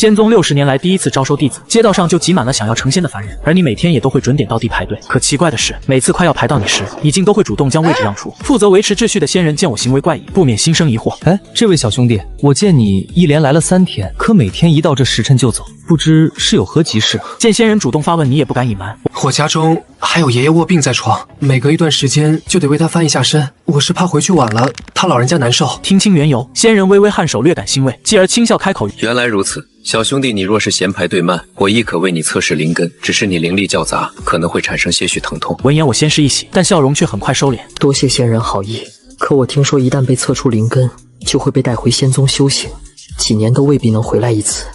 仙宗60年来第一次招收弟子，街道上就挤满了想要成仙的凡人，而你每天也都会准点到地排队。可奇怪的是，每次快要排到你时，已经都会主动将位置让出。负责维持秩序的仙人见我行为怪异，不免心生疑惑。哎，这位小兄弟，我见你一连来了3天，可每天一到这时辰就走，不知是有何急事？见仙人主动发问，你也不敢隐瞒。我家中还有爷爷卧病在床，每隔一段时间就得为他翻一下身，我是怕回去晚了，他老人家难受。听清缘由，仙人微微颔首，略感欣慰，继而轻笑开口：原来如此。小兄弟，你若是嫌排队慢，我亦可为你测试灵根，只是你灵力较杂，可能会产生些许疼痛。闻言，我先是一喜，但笑容却很快收敛。多谢仙人好意，可我听说一旦被测出灵根，就会被带回仙宗修行，几年都未必能回来一次。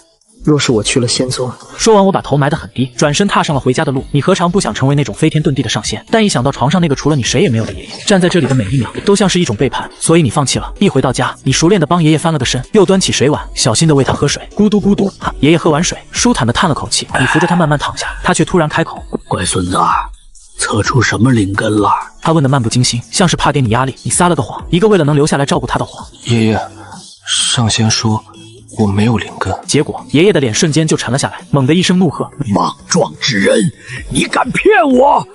若是我去了仙宗，说完我把头埋得很低，转身踏上了回家的路。你何尝不想成为那种飞天遁地的上仙？但一想到床上那个除了你谁也没有的爷爷，站在这里的每一秒都像是一种背叛，所以你放弃了。一回到家，你熟练地帮爷爷翻了个身，又端起水碗，小心地喂他喝水，咕嘟咕嘟。爷爷喝完水，舒坦地叹了口气，你扶着他慢慢躺下，他却突然开口：乖孙子，测出什么灵根了？他问得漫不经心，像是怕给你压力。你撒了个谎，一个为了能留下来照顾他的谎。爷爷，上仙说我没有灵根，结果爷爷的脸瞬间就沉了下来，猛地一声怒喝：莽撞之人，你敢骗我！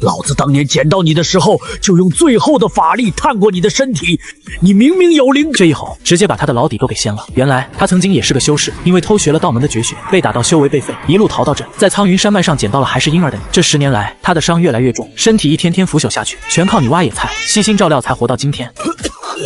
老子当年捡到你的时候，就用最后的法力探过你的身体，你明明有灵根。这一吼直接把他的老底都给掀了。原来他曾经也是个修士，因为偷学了道门的绝学，被打到修为被废，一路逃到这，在苍云山脉上捡到了还是婴儿的你。这10年来，他的伤越来越重，身体一天天腐朽下去，全靠你挖野菜，悉心照料才活到今天。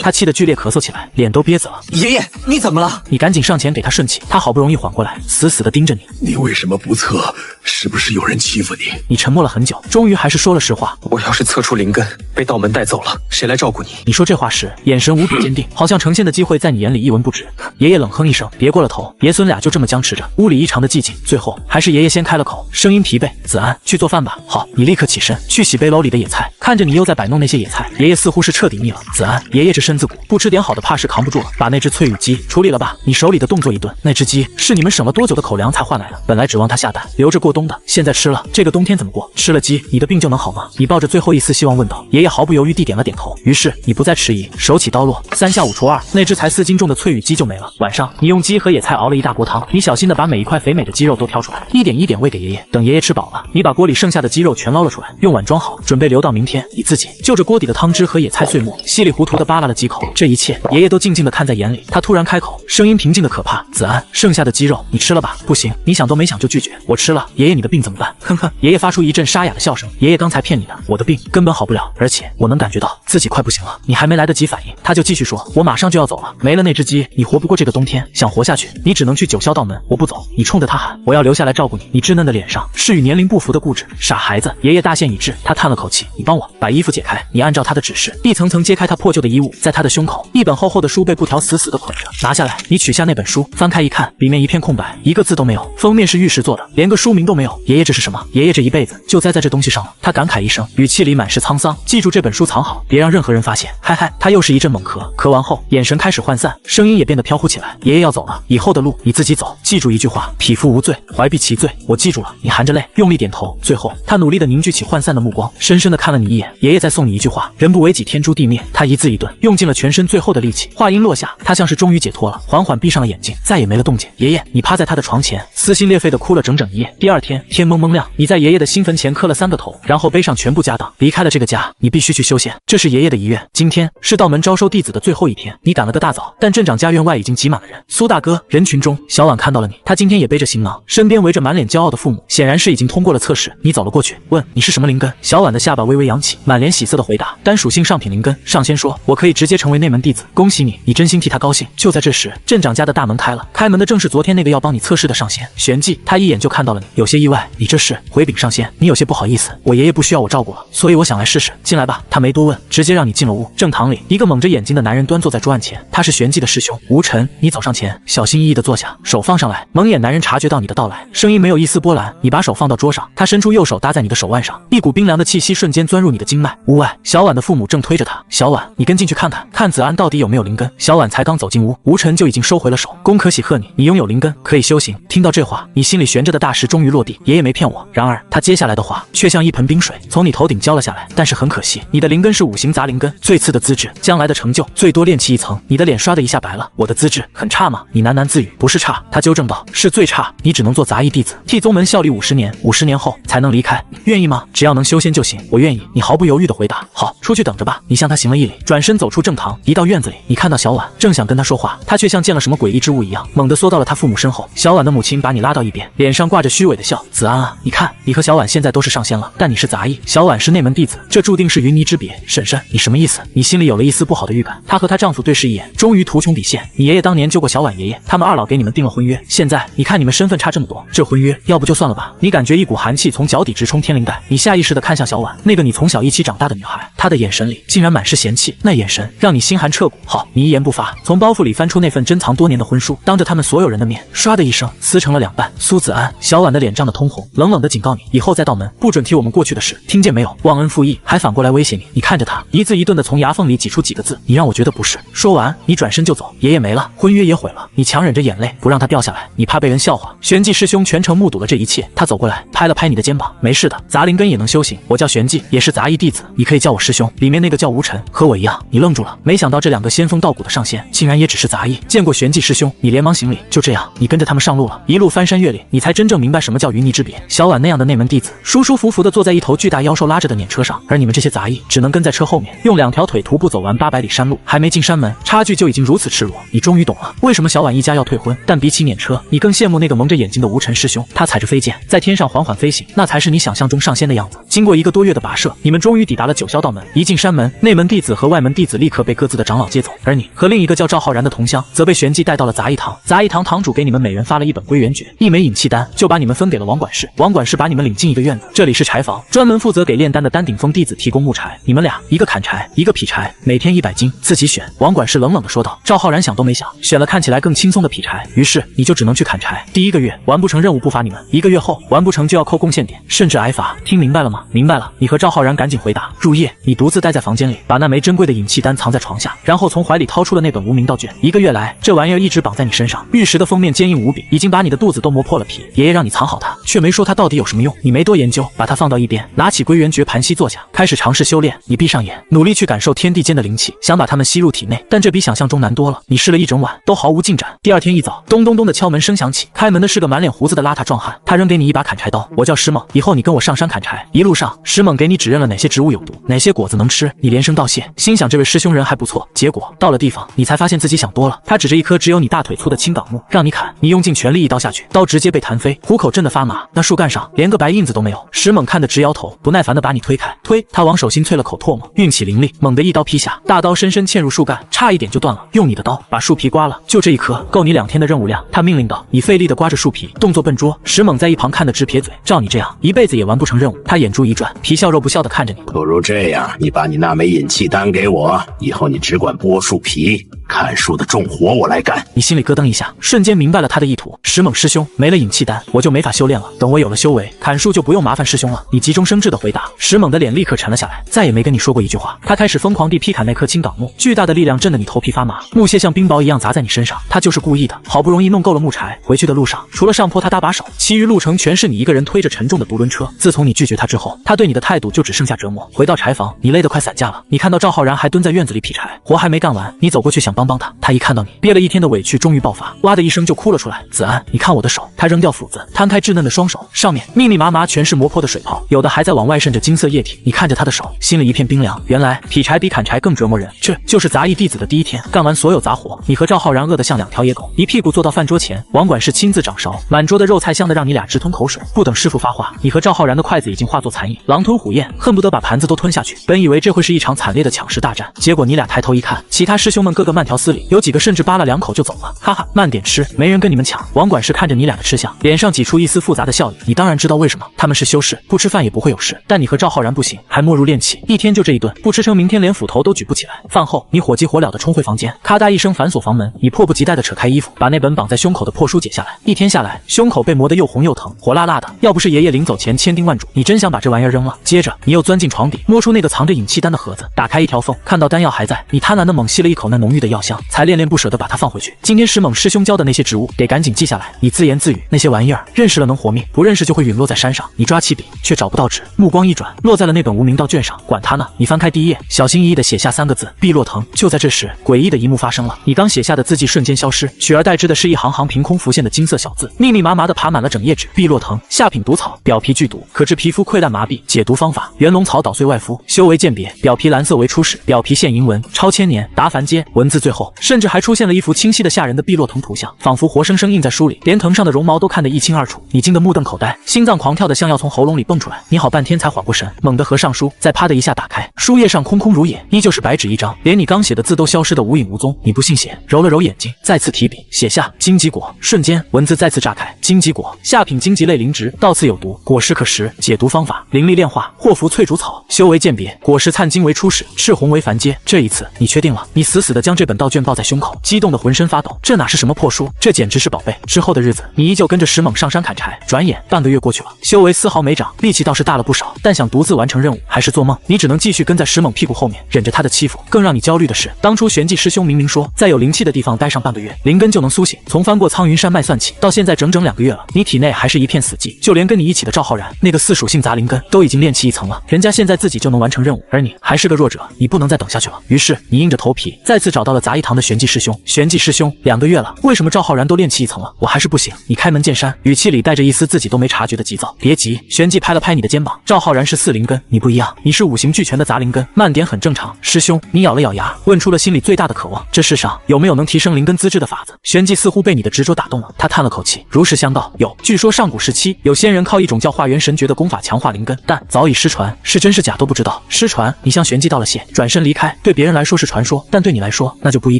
他气得剧烈咳嗽起来，脸都憋紫了。爷爷，你怎么了？你赶紧上前给他顺气。他好不容易缓过来，死死地盯着你。你为什么不测？是不是有人欺负你？你沉默了很久，终于还是说了实话。我要是测出灵根，被道门带走了，谁来照顾你？你说这话时，眼神无比坚定，好像成仙的机会在你眼里一文不值。爷爷冷哼一声，别过了头。爷孙俩就这么僵持着，屋里异常的寂静。最后还是爷爷先开了口，声音疲惫：子安，去做饭吧。好，你立刻起身去洗背篓里的野菜。看着你又在摆弄那些野菜，爷爷似乎是彻底腻了。子安，爷爷这身子骨，不吃点好的怕是扛不住了。把那只翠羽鸡处理了吧。你手里的动作一顿，那只鸡是你们省了多久的口粮才换来的？本来指望它下蛋留着过冬的，现在吃了，这个冬天怎么过？吃了鸡，你的病就能好吗？你抱着最后一丝希望问道。爷爷毫不犹豫地点了点头。于是你不再迟疑，手起刀落，3下5除2，那只才4斤重的翠羽鸡就没了。晚上你用鸡和野菜熬了一大锅汤，你小心地把每一块肥美的鸡肉都挑出来，一点一点喂给爷爷。等爷爷吃饱了，你把锅里剩下的鸡肉全捞了出来，用碗装好，准备留到明天。你自己就着锅底的汤汁和野菜碎末，稀里糊涂地扒拉了几口。这一切爷爷都静静地看在眼里。他突然开口，声音平静的可怕：子安，剩下的鸡肉你吃了吧？不行，你想都没想就拒绝。我吃了。爷爷，你的病怎么办？哼哼。爷爷发出一阵沙哑的笑声。爷爷刚才骗你的，我的病根本好不了，而且我能感觉到自己快不行了。你还没来得及反应，他就继续说，我马上就要走了，没了那只鸡，你活不过这个冬天。想活下去，你只能去九霄道门。我不走。你冲着他喊，我要留下来照顾你。你稚嫩的脸上是与年龄不符的固执。傻孩子。爷爷大限已至，他叹了口气，你帮我把衣服解开。你按照他的指示，一层层揭开他破旧的衣物，在他的胸口，一本厚厚的书被布条死死地捆着。拿下来。你取下那本书，翻开一看，里面一片空白，一个字都没有。封面是玉石做的，连个书名都没有。爷爷，这是什么？爷爷这一辈子就栽在这东西上了。他感慨一声，语气里满是沧桑。记住这本书藏好，别让任何人发现。嗨嗨。他又是一阵猛咳，咳完后眼神开始涣散，声音也变得飘忽起来。爷爷要走了，以后的路你自己走。记住一句话，匹夫无罪，怀璧其罪。我记住了。你含着泪用力点头。最后他努力地凝聚起涣散的目光，深深地看了你一眼。爷爷再送你一句话，人不为己，天诛地灭。他一字一顿，用尽了全身最后的力气。话音落下，他像是终于解脱了，缓缓闭上了眼睛，再也没了动静。爷爷，你趴在他的床前，撕心裂肺地哭了整整一夜。第二天天蒙蒙亮，你在爷爷的新坟前磕了3个头，然后背上全部家当，离开了这个家。你必须去修仙，这是爷爷的遗愿。今天是道门招收弟子的最后一天，你赶了个大早，但镇长家院外已经挤满了人。苏大哥，人群中小婉看到了你，他今天也背着行囊，身边围着满脸骄傲的父母，显然是已经通过了测试。你走了过去，问你是什么灵根？小婉的下巴微微扬起，满脸喜色的回答：单属性上品灵根。上仙说我可以直接成为内门弟子，恭喜你。你真心替他高兴。就在这时，镇长家的大门开了，开门的正是昨天那个要帮你测试的上仙玄寂。他一眼就看到了你，有些意外。你这是？回禀上仙，你有些不好意思，我爷爷不需要我照顾了，所以我想来试试。进来吧。他没多问，直接让你进了屋。正堂里，一个蒙着眼睛的男人端坐在桌案前，他是玄寂的师兄吴尘。你走上前，小心翼翼地坐下，手放上来。蒙眼男人察觉到你的到来，声音没有一丝波澜。你把手放到桌上，他伸出右手搭在你的手腕上，一股冰凉的气息瞬间钻入你的经脉。屋外，小婉的父母正推着他。小婉，你跟进去看看，看子安到底有没有灵根。小婉才刚走进屋，吴尘就已经收回了手。恭可喜贺你，你拥有灵根，可以修行。听到这话，你心里悬着的大石终于落落地，爷爷没骗我。然而他接下来的话却像一盆冰水从你头顶浇了下来。但是很可惜，你的灵根是5行杂灵根，最次的资质，将来的成就最多练气1层。你的脸刷的一下白了。我的资质很差吗？你喃喃自语，不是差。他纠正道，是最差。你只能做杂役弟子，替宗门效力50年，50年后才能离开。愿意吗？只要能修仙就行。我愿意。你毫不犹豫地回答。好，出去等着吧。你向他行了一礼，转身走出正堂。一到院子里，你看到小婉，正想跟他说话，他却像见了什么诡异之物一样，猛地缩到了他父母身后。小婉的母亲把你拉到一边，脸上挂着虚伪的笑。子安啊，你看，你和小婉现在都是上仙了，但你是杂役，小婉是内门弟子，这注定是云泥之别。婶婶，你什么意思？你心里有了一丝不好的预感。她和她丈夫对视一眼，终于图穷匕现。你爷爷当年救过小婉爷爷，他们二老给你们定了婚约。现在你看你们身份差这么多，这婚约要不就算了吧。你感觉一股寒气从脚底直冲天灵盖，你下意识地看向小婉，那个你从小一起长大的女孩，她的眼神里竟然满是嫌弃，那眼神让你心寒彻骨。好，你一言不发，从包袱里翻出那份珍藏多年的婚书，当着他们所有人的面，唰的一声撕成了2半。苏子安，小婉的脸涨得通红，冷冷地警告你，以后再到门不准提我们过去的事，听见没有？忘恩负义，还反过来威胁你。你看着他，一字一顿地从牙缝里挤出几个字，你让我觉得不是。说完，你转身就走。爷爷没了，婚约也毁了，你强忍着眼泪不让他掉下来，你怕被人笑话。玄寂师兄全程目睹了这一切，他走过来拍了拍你的肩膀，没事的，杂灵根也能修行。我叫玄寂，也是杂役弟子，你可以叫我师兄。里面那个叫吴尘，和我一样。你愣住了，没想到这2个仙风道骨的上仙，竟然也只是杂役。见过玄寂师兄，你连忙行礼。就这样，你跟着他们上路了，一路翻山越岭，你才真正明白什么叫云泥之别。小婉那样的内门弟子，舒舒服服地坐在一头巨大妖兽拉着的辇车上，而你们这些杂役只能跟在车后面，用2条腿徒步走完800里山路，还没进山门，差距就已经如此赤裸。你终于懂了，为什么小婉一家要退婚。但比起辇车，你更羡慕那个蒙着眼睛的吴尘师兄，他踩着飞剑在天上缓缓飞行，那才是你想象中上仙的样子。经过1个多月的跋涉，你们终于抵达了9霄道门。一进山门，内门弟子和外门弟子立刻被各自的长老接走，而你和另一个叫赵浩然的同乡，则被玄寂带到了杂役堂。杂役堂堂主给你们每人发了1本归元诀，1枚引气丹，就把你们分给了王管事。王管事把你们领进一个院子，这里是柴房，专门负责给炼丹的丹顶峰弟子提供木柴。你们俩一个砍柴，一个劈柴，每天100斤，自己选。王管事冷冷地说道。赵浩然想都没想，选了看起来更轻松的劈柴，于是你就只能去砍柴。第1个月完不成任务不罚你们，1个月后完不成就要扣贡献点，甚至挨罚。听明白了吗？明白了。你和赵浩然赶紧回答。入夜，你独自待在房间里，把那枚珍贵的引气丹藏在床下，然后从怀里掏出了那本无名道卷。1个月来，这玩意儿一直绑在你身上。玉石的封面坚硬无比，已经把你的肚子都磨破了皮。爷爷让你藏好它，却没说它到底有什么用。你没多研究，把它放到一边，拿起归元诀，盘膝坐下，开始尝试修炼。你闭上眼，努力去感受天地间的灵气，想把它们吸入体内，但这比想象中难多了。你试了一整晚，都毫无进展。第2天一早，咚咚咚的敲门声响起，开门的是个满脸胡子的邋遢壮汉，他扔给你一把砍柴刀。我叫石猛，以后你跟我上山砍柴。一路上，石猛给你指认了哪些植物有毒，哪些果子能吃。你连声道谢，心想这位师兄人还不错。结果到了地方，你才发现自己想多了。他指着一棵只有你大腿粗的青冈木，让你砍。你用尽全力一刀下去，刀直接被弹飞，虎口震得发麻。那树干上连个白印子都没有。石猛看得直摇头，不耐烦地把你推开。推，他往手心啐了口唾沫，运起灵力，猛地一刀劈下，大刀深深嵌入树干，差一点就断了。用你的刀把树皮刮了，就这一颗，够你2天的任务量。他命令道。你费力地刮着树皮，动作笨拙。石猛在一旁看得直撇嘴，照你这样，一辈子也完不成任务。他眼珠一转，皮笑肉不笑地看着你。不如这样，你把你那枚引气丹给我，以后你只管剥树皮，砍树的重活我来干。你心里咯噔一下，瞬间明白了他的意图。石猛师兄，没了引气丹，我就没法修炼了。等我有了修为，砍树就不用麻烦师兄了。你急中生智地回答。石猛的脸立刻沉了下来，再也没跟你说过一句话。他开始疯狂地劈砍那棵青冈木，巨大的力量震得你头皮发麻，木屑像冰雹一样砸在你身上。他就是故意的。好不容易弄够了木柴，回去的路上，除了上坡他搭把手，其余路程全是你一个人推着沉重的独轮车。自从你拒绝他之后，他对你的态度就只剩下折磨。回到柴房，你累得快散架了。你看到赵浩然还蹲在院子里劈柴，活还没干完，你走过去想帮帮他，他一看到你，憋了1天的委屈终于爆发，哇的一声就哭了出来。子安，你看我的手。他扔掉斧子，摊开稚嫩的双手，上面密密麻麻全是磨破的水泡，有的还在往外渗着金色液体。你看着他的手，心里一片冰凉。原来劈柴比砍柴更折磨人。这就是杂役弟子的第1天。干完所有杂活，你和赵浩然饿得像2条野狗，一屁股坐到饭桌前，王管事亲自掌勺，满桌的肉菜香得让你俩直吞口水。不等师傅发话，你和赵浩然的筷子已经化作残影，狼吞虎咽，恨不得把盘子都吞下去。本以为这会是一场惨烈的抢食大战，结果你俩抬头一看，其他师兄们个个慢条斯理，有几个甚至扒了2口就走了。哈哈，慢点吃，没人跟你们抢。王管事看着你俩的吃相，脸上挤出一丝复杂的笑意。你当然知道为什么，他们是修士，不吃饭也不会有事，但你和赵浩然不行，还没入练气，1天就这一顿，不吃成明天连斧头都举不起来。饭后，你火急火燎地冲回房间，咔嗒一声反锁房门，你迫不及待地扯开衣服，把那本绑在胸口的破书解下来。1天下来，胸口被磨得又红又疼，火辣辣的。要不是爷爷临走前千叮万嘱，你真想把这玩意儿扔了。接着，你又钻进床底，摸出那个藏着引气丹的盒子，打开一条缝，看到丹药还在，你贪婪地猛吸了一口那浓郁的药药箱，才恋恋不舍地把它放回去。今天石猛师兄教的那些植物，得赶紧记下来。你自言自语，那些玩意儿认识了能活命，不认识就会陨落在山上。你抓起笔，却找不到纸，目光一转，落在了那本无名道卷上。管他呢，你翻开第一页，小心翼翼地写下3个字：碧落藤。就在这时，诡异的一幕发生了，你刚写下的字迹瞬间消失，取而代之的是一行行凭空浮现的金色小字，密密麻麻地爬满了整页纸。碧落藤，下品毒草，表皮剧毒，可致皮肤溃烂麻痹。解毒方法：元龙草捣碎外敷，修为鉴别，表皮蓝色为初始，表皮现银纹，超千年，达凡阶。文字最后甚至还出现了一幅清晰的吓人的碧落藤图像，仿佛活生生印在书里，连藤上的绒毛都看得一清二楚。你惊得目瞪口呆，心脏狂跳的像要从喉咙里蹦出来。你好半天才缓过神，猛地合上书，再啪的一下打开，书页上空空如也，依旧是白纸一张，连你刚写的字都消失得无影无踪。你不信邪，揉了揉眼睛，再次提笔写下荆棘果。瞬间文字再次炸开，荆棘果，下品荆棘类灵植，倒刺有毒，果实可食。解毒方法：灵力炼化，祸福翠竹草。修为鉴别，果实灿金为初始，赤红为凡阶。这一次你确定了？你死死地将这本道卷抱在胸口，激动得浑身发抖。这哪是什么破书，这简直是宝贝。之后的日子，你依旧跟着石猛上山砍柴。转眼半个月过去了，修为丝毫没长，力气倒是大了不少，但想独自完成任务还是做梦。你只能继续跟在石猛屁股后面，忍着他的欺负。更让你焦虑的是，当初玄寂师兄明明说在有灵气的地方待上半个月，灵根就能苏醒。从翻过苍云山脉算起，到现在整整2个月了，你体内还是一片死寂。就连跟你一起的赵浩然，那个4属性杂灵根都已经练气1层了，人家现在自己就能完成任务，而你还是个弱者，你不能再等下去了。于是你硬着头皮再次找到了杂一堂的玄寂师兄。玄寂师兄，2个月了，为什么赵浩然都练气1层了，我还是不行？你开门见山，语气里带着一丝自己都没察觉的急躁。别急，玄寂拍了拍你的肩膀，赵浩然是4灵根，你不一样，你是5行俱全的杂灵根，慢点很正常。师兄，你咬了咬牙，问出了心里最大的渴望：这世上有没有能提升灵根资质的法子？玄寂似乎被你的执着打动了，他叹了口气，如实相告：有。据说上古时期有仙人靠一种叫化元神诀的功法强化灵根，但早已失传，是真是假都不知道。失传，你向玄寂道了谢，转身离开。对别人来说是传说，但对你来说那就不一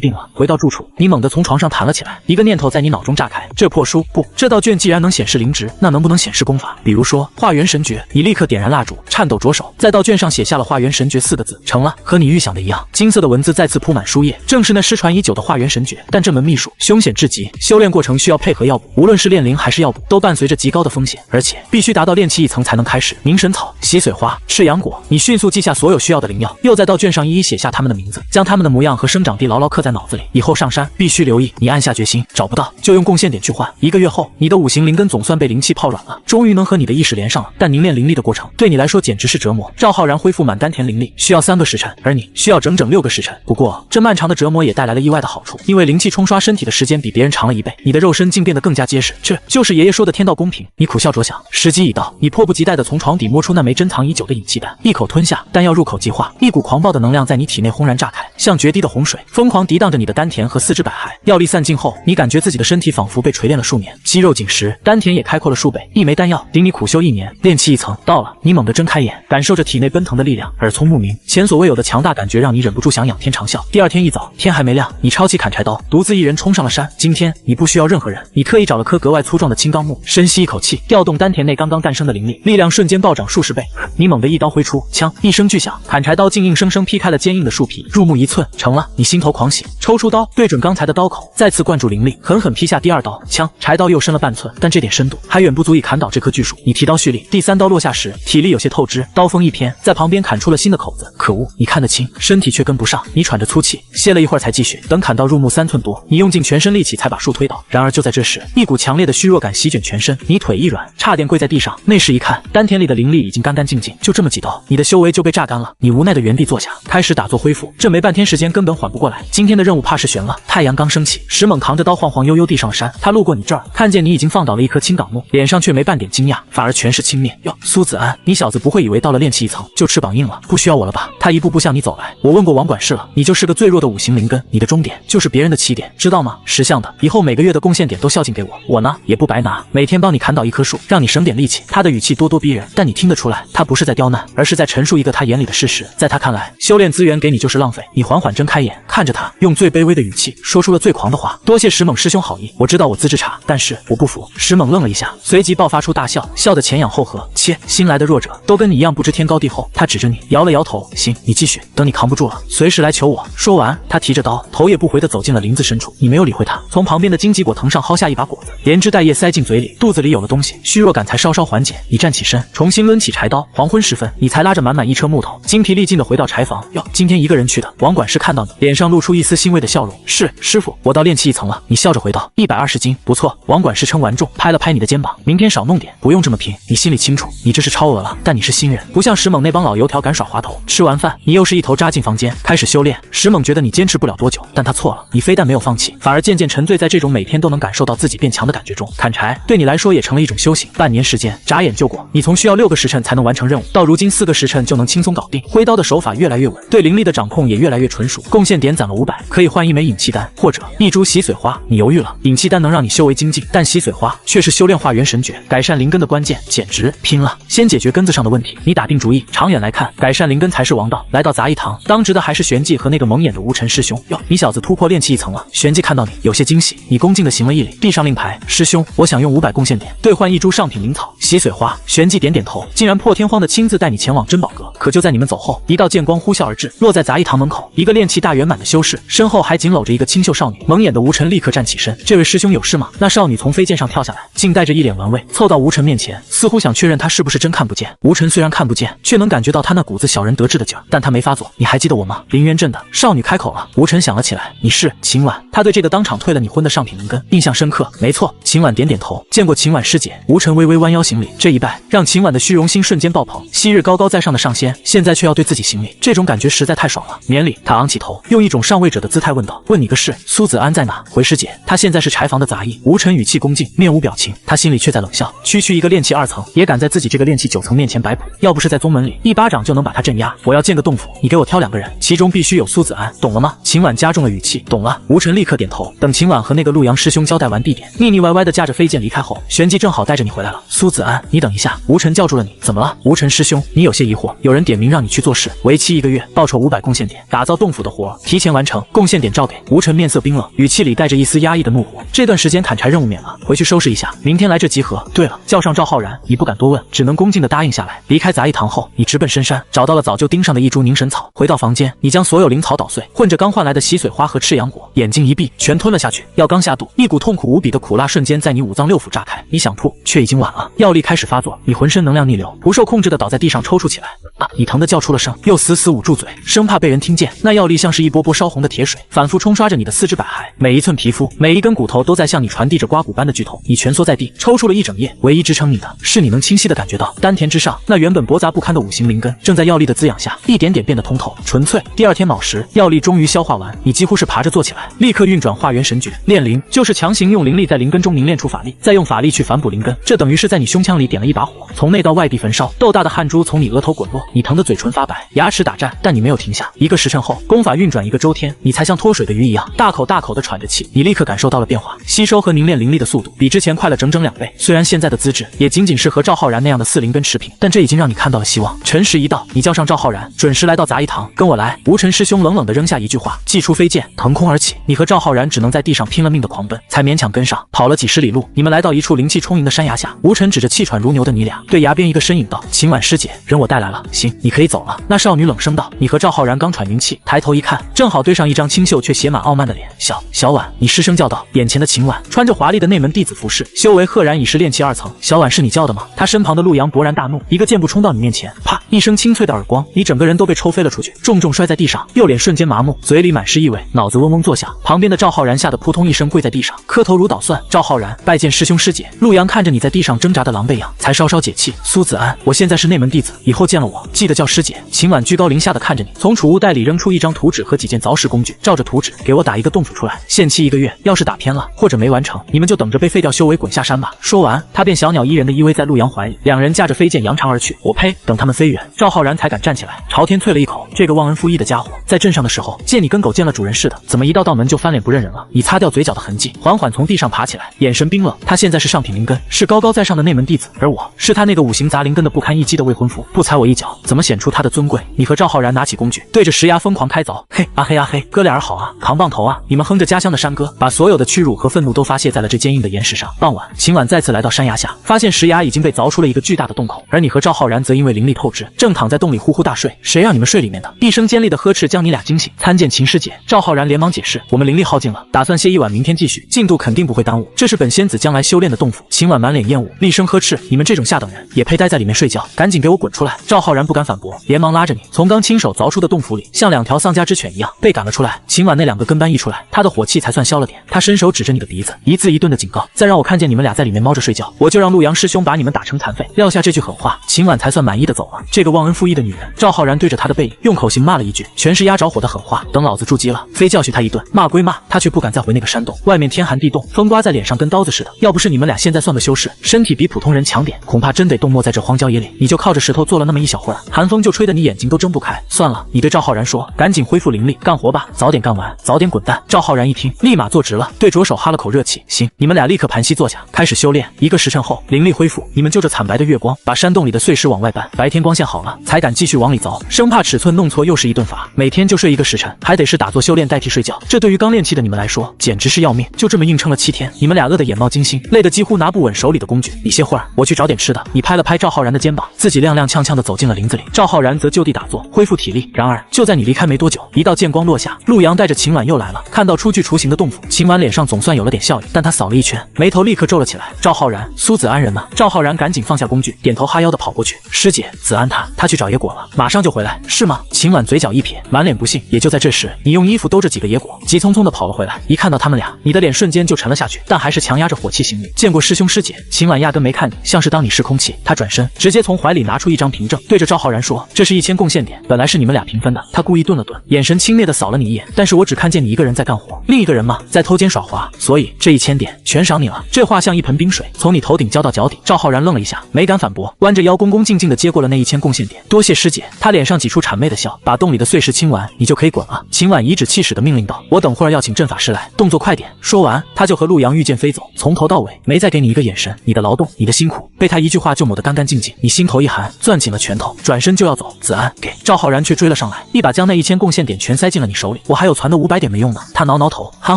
定了。回到住处，你猛地从床上弹了起来，一个念头在你脑中炸开：这破书不，这道卷既然能显示灵值，那能不能显示功法？比如说化元神诀。你立刻点燃蜡烛，颤抖着手，在道卷上写下了化元神诀4个字。成了，和你预想的一样，金色的文字再次铺满书页，正是那失传已久的化元神诀。但这门秘术凶险至极，修炼过程需要配合药补，无论是炼灵还是药补，都伴随着极高的风险，而且必须达到炼气1层才能开始。冥神草、洗髓花、赤阳果。你迅速记下所有需要的灵药，又在道卷上一一写下他们的名字，将他们的模样和生长地牢牢刻在脑子里。以后上山必须留意。你暗下决心，找不到就用贡献点去换。1个月后，你的5行灵根总算被灵气泡软了，终于能和你的意识连上了。但凝练灵力的过程对你来说简直是折磨。赵浩然恢复满丹田灵力需要3个时辰，而你需要整整6个时辰。不过这漫长的折磨也带来了意外的好处，因为灵气冲刷身体的时间比别人长了1倍，你的肉身竟变得更加结实。这就是爷爷说的天道公平。你苦笑着想，时机已到。你迫不及待地从床底摸出那枚珍藏已久的引气丹，一口吞下，丹药入口即化，一股狂暴的能量在你体内轰然炸开，像决堤的洪水，疯狂涤荡着你的丹田和4肢百骸。药力散尽后，你感觉自己的身体仿佛被锤炼了数年，肌肉紧实，丹田也开阔了数倍。一枚丹药顶你苦修1年，炼气1层到了。你猛地睁开眼，感受着体内奔腾的力量，耳聪目明，前所未有的强大感觉让你忍不住想仰天长啸。第2天一早，天还没亮，你抄起砍柴刀，独自一人冲上了山。今天你不需要任何人，你特意找了棵格外粗壮的青钢木，深吸一口气，调动丹田内刚刚诞生的灵力，力量瞬间暴涨数十倍。你猛地一刀挥出，锵一声巨响，砍柴刀竟硬生生劈开了坚硬的树皮，入木1寸，成了。你心头狂喜，抽出刀，对准刚才的刀口，再次灌注灵力，狠狠劈下第2刀，锵，柴刀又深了半寸，但这点深度还远不足以砍倒这棵巨树。你提刀蓄力，第3刀落下时，体力有些透支，刀锋一偏，在旁边砍出了新的口子。可恶，你看得清，身体却跟不上。你喘着粗气，歇了一会儿才继续。等砍到入木3寸多，你用尽全身力气才把树推倒。然而就在这时，一股强烈的虚弱感席卷全身，你腿一软，差点跪在地上。内视一看，丹田里的灵力已经干干净净，就这么几刀，你的修为就被榨干了。你无奈的原地坐下，开始打坐恢复。这没半天时间根本缓不过来，今天的任务怕是悬了。太阳刚升起，石猛扛着刀晃晃悠悠地上了山。他路过你这儿，看见你已经放倒了一棵青岗木，脸上却没半点惊讶，反而全是轻蔑。哟，苏子安，你小子不会以为到了炼气1层就翅膀硬了，不需要我了吧？他一步步向你走来。我问过王管事了，你就是个最弱的5行灵根，你的终点就是别人的起点，知道吗？识相的，以后每个月的贡献点都孝敬给我，我呢也不白拿，每天帮你砍倒1棵树，让你省点力气。他的语气咄咄逼人，但你听得出来，他不是在刁难，而是在陈述一个他眼里的事实。在他看来，修炼资源给你就是浪费。你缓缓睁开眼，看着他，用最卑微的语气说出了最狂的话：多谢石猛师兄好意，我知道我资质差，但是我不服。石猛愣了一下，随即爆发出大笑，笑得前仰后合。切，新来的弱者都跟你一样不知天高地厚。他指着你，摇了摇头，行，你继续，等你扛不住了，随时来求我。说完，他提着刀，头也不回地走进了林子深处。你没有理会他，从旁边的荆棘果藤上薅下一把果子，连枝带叶塞进嘴里，肚子里有了东西，虚弱感才稍稍缓解。你站起身，重新抡起柴刀。黄昏时分，你才拉着满满一车木头，精疲力尽地回到柴房。哟，今天一个人去的？王管事看到你，脸上露出出一丝欣慰的笑容。是，师傅，我到炼气1层了。你笑着回道：120斤，不错。王管事称完重，拍了拍你的肩膀，明天少弄点，不用这么拼。你心里清楚，你这是超额了，但你是新人，不像石猛那帮老油条敢耍滑头。吃完饭，你又是一头扎进房间，开始修炼。石猛觉得你坚持不了多久，但他错了，你非但没有放弃，反而渐渐沉醉在这种每天都能感受到自己变强的感觉中。砍柴对你来说也成了一种修行。半年时间眨眼就过，你从需要6个时辰才能完成任务，到如今4个时辰就能轻松搞定。挥刀的手法越来越稳，对灵力的掌控也越来越纯熟。贡献点攒了500，可以换1枚引气丹或者1株洗髓花。你犹豫了，引气丹能让你修为精进，但洗髓花却是修炼化元神诀、改善灵根的关键，简直拼了！先解决根子上的问题。你打定主意，长远来看，改善灵根才是王道。来到杂役堂，当值的还是玄寂和那个蒙眼的无尘师兄。哟，你小子突破炼气1层了。玄寂看到你，有些惊喜。你恭敬地行了一礼，递上令牌。师兄，我想用500贡献点兑换1株上品灵草洗髓花。玄寂点点头，竟然破天荒地亲自带你前往珍宝阁。可就在你们走后，一道剑光呼啸而至，落在杂役堂门口。一个炼气大圆满的修士，身后还紧搂着一个清秀少女。蒙眼的无尘立刻站起身，这位师兄有事吗？那少女从飞剑上跳下来，竟带着一脸玩味，凑到无尘面前，似乎想确认他是不是真看不见。无尘虽然看不见，却能感觉到他那股子小人得志的劲儿，但他没发作。你还记得我吗？凌渊镇的。少女开口了。无尘想了起来，你是秦婉。他对这个当场退了你婚的上品灵根印象深刻。没错，秦婉点点头，见过秦婉师姐。无尘微微弯腰行礼，这一拜让秦婉的虚荣心瞬间爆棚。昔日高高在上的上仙，现在却要对自己行礼，这种感觉实在太爽了。免礼。他昂起头，用一种上位者的姿态问道：问你个事，苏子安在哪？回师姐，他现在是柴房的杂役。无尘语气恭敬，面无表情，他心里却在冷笑。区区一个炼气2层，也敢在自己这个炼气9层面前摆谱，要不是在宗门里，一巴掌就能把他镇压。我要建个洞府，你给我挑2个人，其中必须有苏子安，懂了吗？秦婉加重了语气，懂了。无尘立刻点头。等秦婉和那个陆阳师兄交代完地点，腻腻歪歪的驾着飞剑离开后，玄机正好带着你回来了。苏子安，你等一下。无尘叫住了你。怎么了？无尘师兄，你有些疑惑，有人点名让你去做事，为期1个月，报酬500贡献点，打造洞府的活提前完成，贡献点照给。无尘面色冰冷，语气里带着一丝压抑的怒火。这段时间砍柴任务免了，回去收拾一下，明天来这集合。对了，叫上赵浩然。你不敢多问，只能恭敬地答应下来。离开杂役堂后，你直奔深山，找到了早就盯上的1株凝神草。回到房间，你将所有灵草捣碎，混着刚换来的洗髓花和赤阳果，眼睛一闭，全吞了下去。药刚下肚，一股痛苦无比的苦辣瞬间在你5脏6腑炸开。你想吐，却已经晚了。药力开始发作，你浑身能量逆流，不受控制地倒在地上抽搐起来。你疼得叫出了声，又死死捂住嘴，生怕被人听见。那药力像是一波波烧红的铁水，反复冲刷着你的4肢百骸，每一寸皮肤，每一根骨头都在向你传递着刮骨般的剧痛。你蜷缩在地，抽搐了一整夜，唯一支撑你的是你能清晰地感觉到丹田之上那原本驳杂不堪的5行灵根，正在药力的滋养下一点点变得通透纯粹。第2天卯时，药力终于消化完，你几乎是爬着坐起来，立刻运转化元神诀。炼灵就是强行用灵力在灵根中凝练出法力，再用法力去反哺灵根，这等于是在你胸腔里点了一把火，从内到外地焚烧。豆大的汗珠从你额头滚落，你疼得嘴唇发白，牙齿打颤，但你没有停下。1个时辰后，功法运转1个周天，你才像脱水的鱼一样大口大口地喘着气。你立刻感受到了变化，吸收和凝练灵力的速度比之前快了整整2倍。虽然现在的资质也仅仅是和赵浩然那样的4灵根持平，但这已经让你看到了希望。辰时一到，你叫上赵浩然，准时来到杂役堂，跟我来。无尘师兄冷冷地扔下一句话，祭出飞剑，腾空而起。你和赵浩然只能在地上拼了命的狂奔，才勉强跟上。跑了几十里路，你们来到一处灵气充盈的山崖下。无尘指着气喘如牛的你俩，对崖边一个身影道：秦婉师姐，人我带来了，行，你可以走了。那少女冷声道。你和赵浩然刚喘匀气，抬头一看，正好对上一张清秀却写满傲慢的脸。小婉，你失声叫道。眼前的秦婉穿着华丽的内门弟子服饰，修为赫然已是炼气2层。小婉是你叫的吗？他身旁的陆阳勃然大怒，一个箭步冲到你面前，啪一声清脆的耳光，你整个人都被抽飞了出去，重重摔在地上，右脸瞬间麻木，嘴里满是异味，脑子嗡嗡作响。旁边的赵浩然吓得扑通一声跪在地上，磕头如捣蒜。赵浩然拜见师兄师姐。陆阳看着你在地上挣扎的狼狈样，才稍稍解气。苏子安，我现在是内门弟子，以后见了我记得叫师姐。秦婉居高临下的看着你，从储物袋里扔出一张图纸和几件凿石工具，照着图纸给我打一个洞府出来，限期1个月，要是打偏了或者没完成，你们就等着被废掉修为滚下山吧。说完，他便小鸟依人的依偎在陆阳怀里，2人驾着飞剑扬长而去。我呸！等他们飞远，赵浩然才敢站起来，朝天啐了一口，这个忘恩负义的家伙，在镇上的时候见你跟狗见了主人似的，怎么一到门就翻脸不认人了？你擦掉嘴角的痕迹，缓缓从地上爬起来，眼神冰冷。他现在是上品灵根，是高高在上的内门弟子，而我是他那个5行杂灵根的不堪一击的未婚夫，不踩我一脚，怎么显出他的尊贵？你和赵浩然拿起工具，对着石崖疯狂开凿。嘿啊嘿啊嘿，哥俩好啊，扛棒头啊！你们哼着家乡的山歌，把所有的屈辱和愤怒都发泄在了这坚硬的岩石上。傍晚，秦婉再次来到山崖下，发现石崖已经被凿出了一个巨大的洞口，而你和赵浩然则因为灵力透支，正躺在洞里呼呼大睡。谁让你们睡里面的？一声尖利的呵斥将你俩惊醒。参见秦师姐。赵浩然连忙解释，我们灵力耗尽了，打算歇一晚，明天继续，进度肯定不会耽误。这是本仙子将来修炼的洞府。秦婉满脸厌恶，厉声呵斥，你们这种下等人也配待在里面睡觉？赶紧给我滚出来！赵浩然不敢反驳，连忙拉着你从刚亲手凿出的洞府里，像两条丧家之犬一样被赶了出来。秦婉那两个跟班一出来，他的火气才算消了点。他伸手指着你的鼻子，一字一顿的警告，再让我看见你们俩在里面猫着睡觉，我就让陆阳师兄把你们打成残废。撂下这句狠话，秦婉才算满意的走了。这个忘恩负义的女人！赵浩然对着她的背影用口型骂了一句，全是压着火的狠话。等老子住机了，非教训他一顿。骂归骂，他却不敢再回那个山洞。外面天寒地冻，风刮在脸上跟刀子似的。要不是你们俩现在算个修士，身体比普通人强点，恐怕真得冻没在这荒郊野岭。你就靠着石头坐了那么一小会儿，寒风就吹得你眼睛都睁不开。算了，你对赵浩然说，赶紧恢复灵力，干活吧，早点干完，早点滚蛋。赵浩然一听，立马坐直了，对着手哈了口热气。行，你们俩立刻盘膝坐下，开始修炼。1个时辰后，灵力恢复，你们就着惨白的月光，把山洞里的碎石往外搬。白天光线好了，才敢继续往里凿，生怕尺寸弄错又是一顿罚。每天就睡1个时辰，还得是打坐修炼代替睡觉。这对于刚练气的你们来说，简直是要命。就这么硬撑了7天，你们俩饿得眼冒金星，累得几乎拿不稳手里的工具。你歇会儿，我去找点吃的。你拍了拍赵浩然的肩膀，自己踉踉跄跄地走进了林子里。赵浩然则就地打坐，恢复体力。然而就在你离开没多久，一道剑光落下，陆阳带着秦婉又来了。看到初具雏形的洞府，秦婉脸上总算有了点笑意，但他扫了一圈，眉头立刻皱了起来。赵浩然，苏子安人呢？赵浩然赶紧放下工具，点头哈腰地跑过去。师姐，子安他去找野果了，马上就回来，是吗？秦婉嘴角一撇，满脸不信。也就在这时，你用衣服兜着几个野果，急匆匆地跑了回来。一看到他们俩，你的脸瞬间就沉了下去，但还是强压着火气行礼。见过师兄师姐。秦婉压根没看你，像是当你是空气。他转身，直接从怀里拿出一张凭证，对着赵浩然说，这是1000贡献点，本来是你们俩平分的。他故意顿了顿，眼神轻蔑地扫了你一眼，但是我只看见你一个人在干活，另一个人嘛在偷奸耍滑，所以这1000点全赏你了。这话像一盆冰水，从你头顶浇到脚底。赵浩然愣了一下，没敢反驳，弯着腰恭恭敬敬地接过了那1000贡献点。多谢师姐。他脸上挤出谄媚的笑，把洞里的碎石清完，你就可以滚了。秦婉颐指气使地命令道，我等会儿要请阵法师来，动作快点。说完，他就和陆阳御剑飞走，从头到尾没再给你一个眼神。你的劳动，你的辛苦，被他一句话就抹得干干净净。你心头一寒，攥紧了拳头，转身就要走。子安，给！赵浩然却追了上来，一把将那1000贡献点全塞进了你手里。我还有攒的500点没用呢。他挠挠头，憨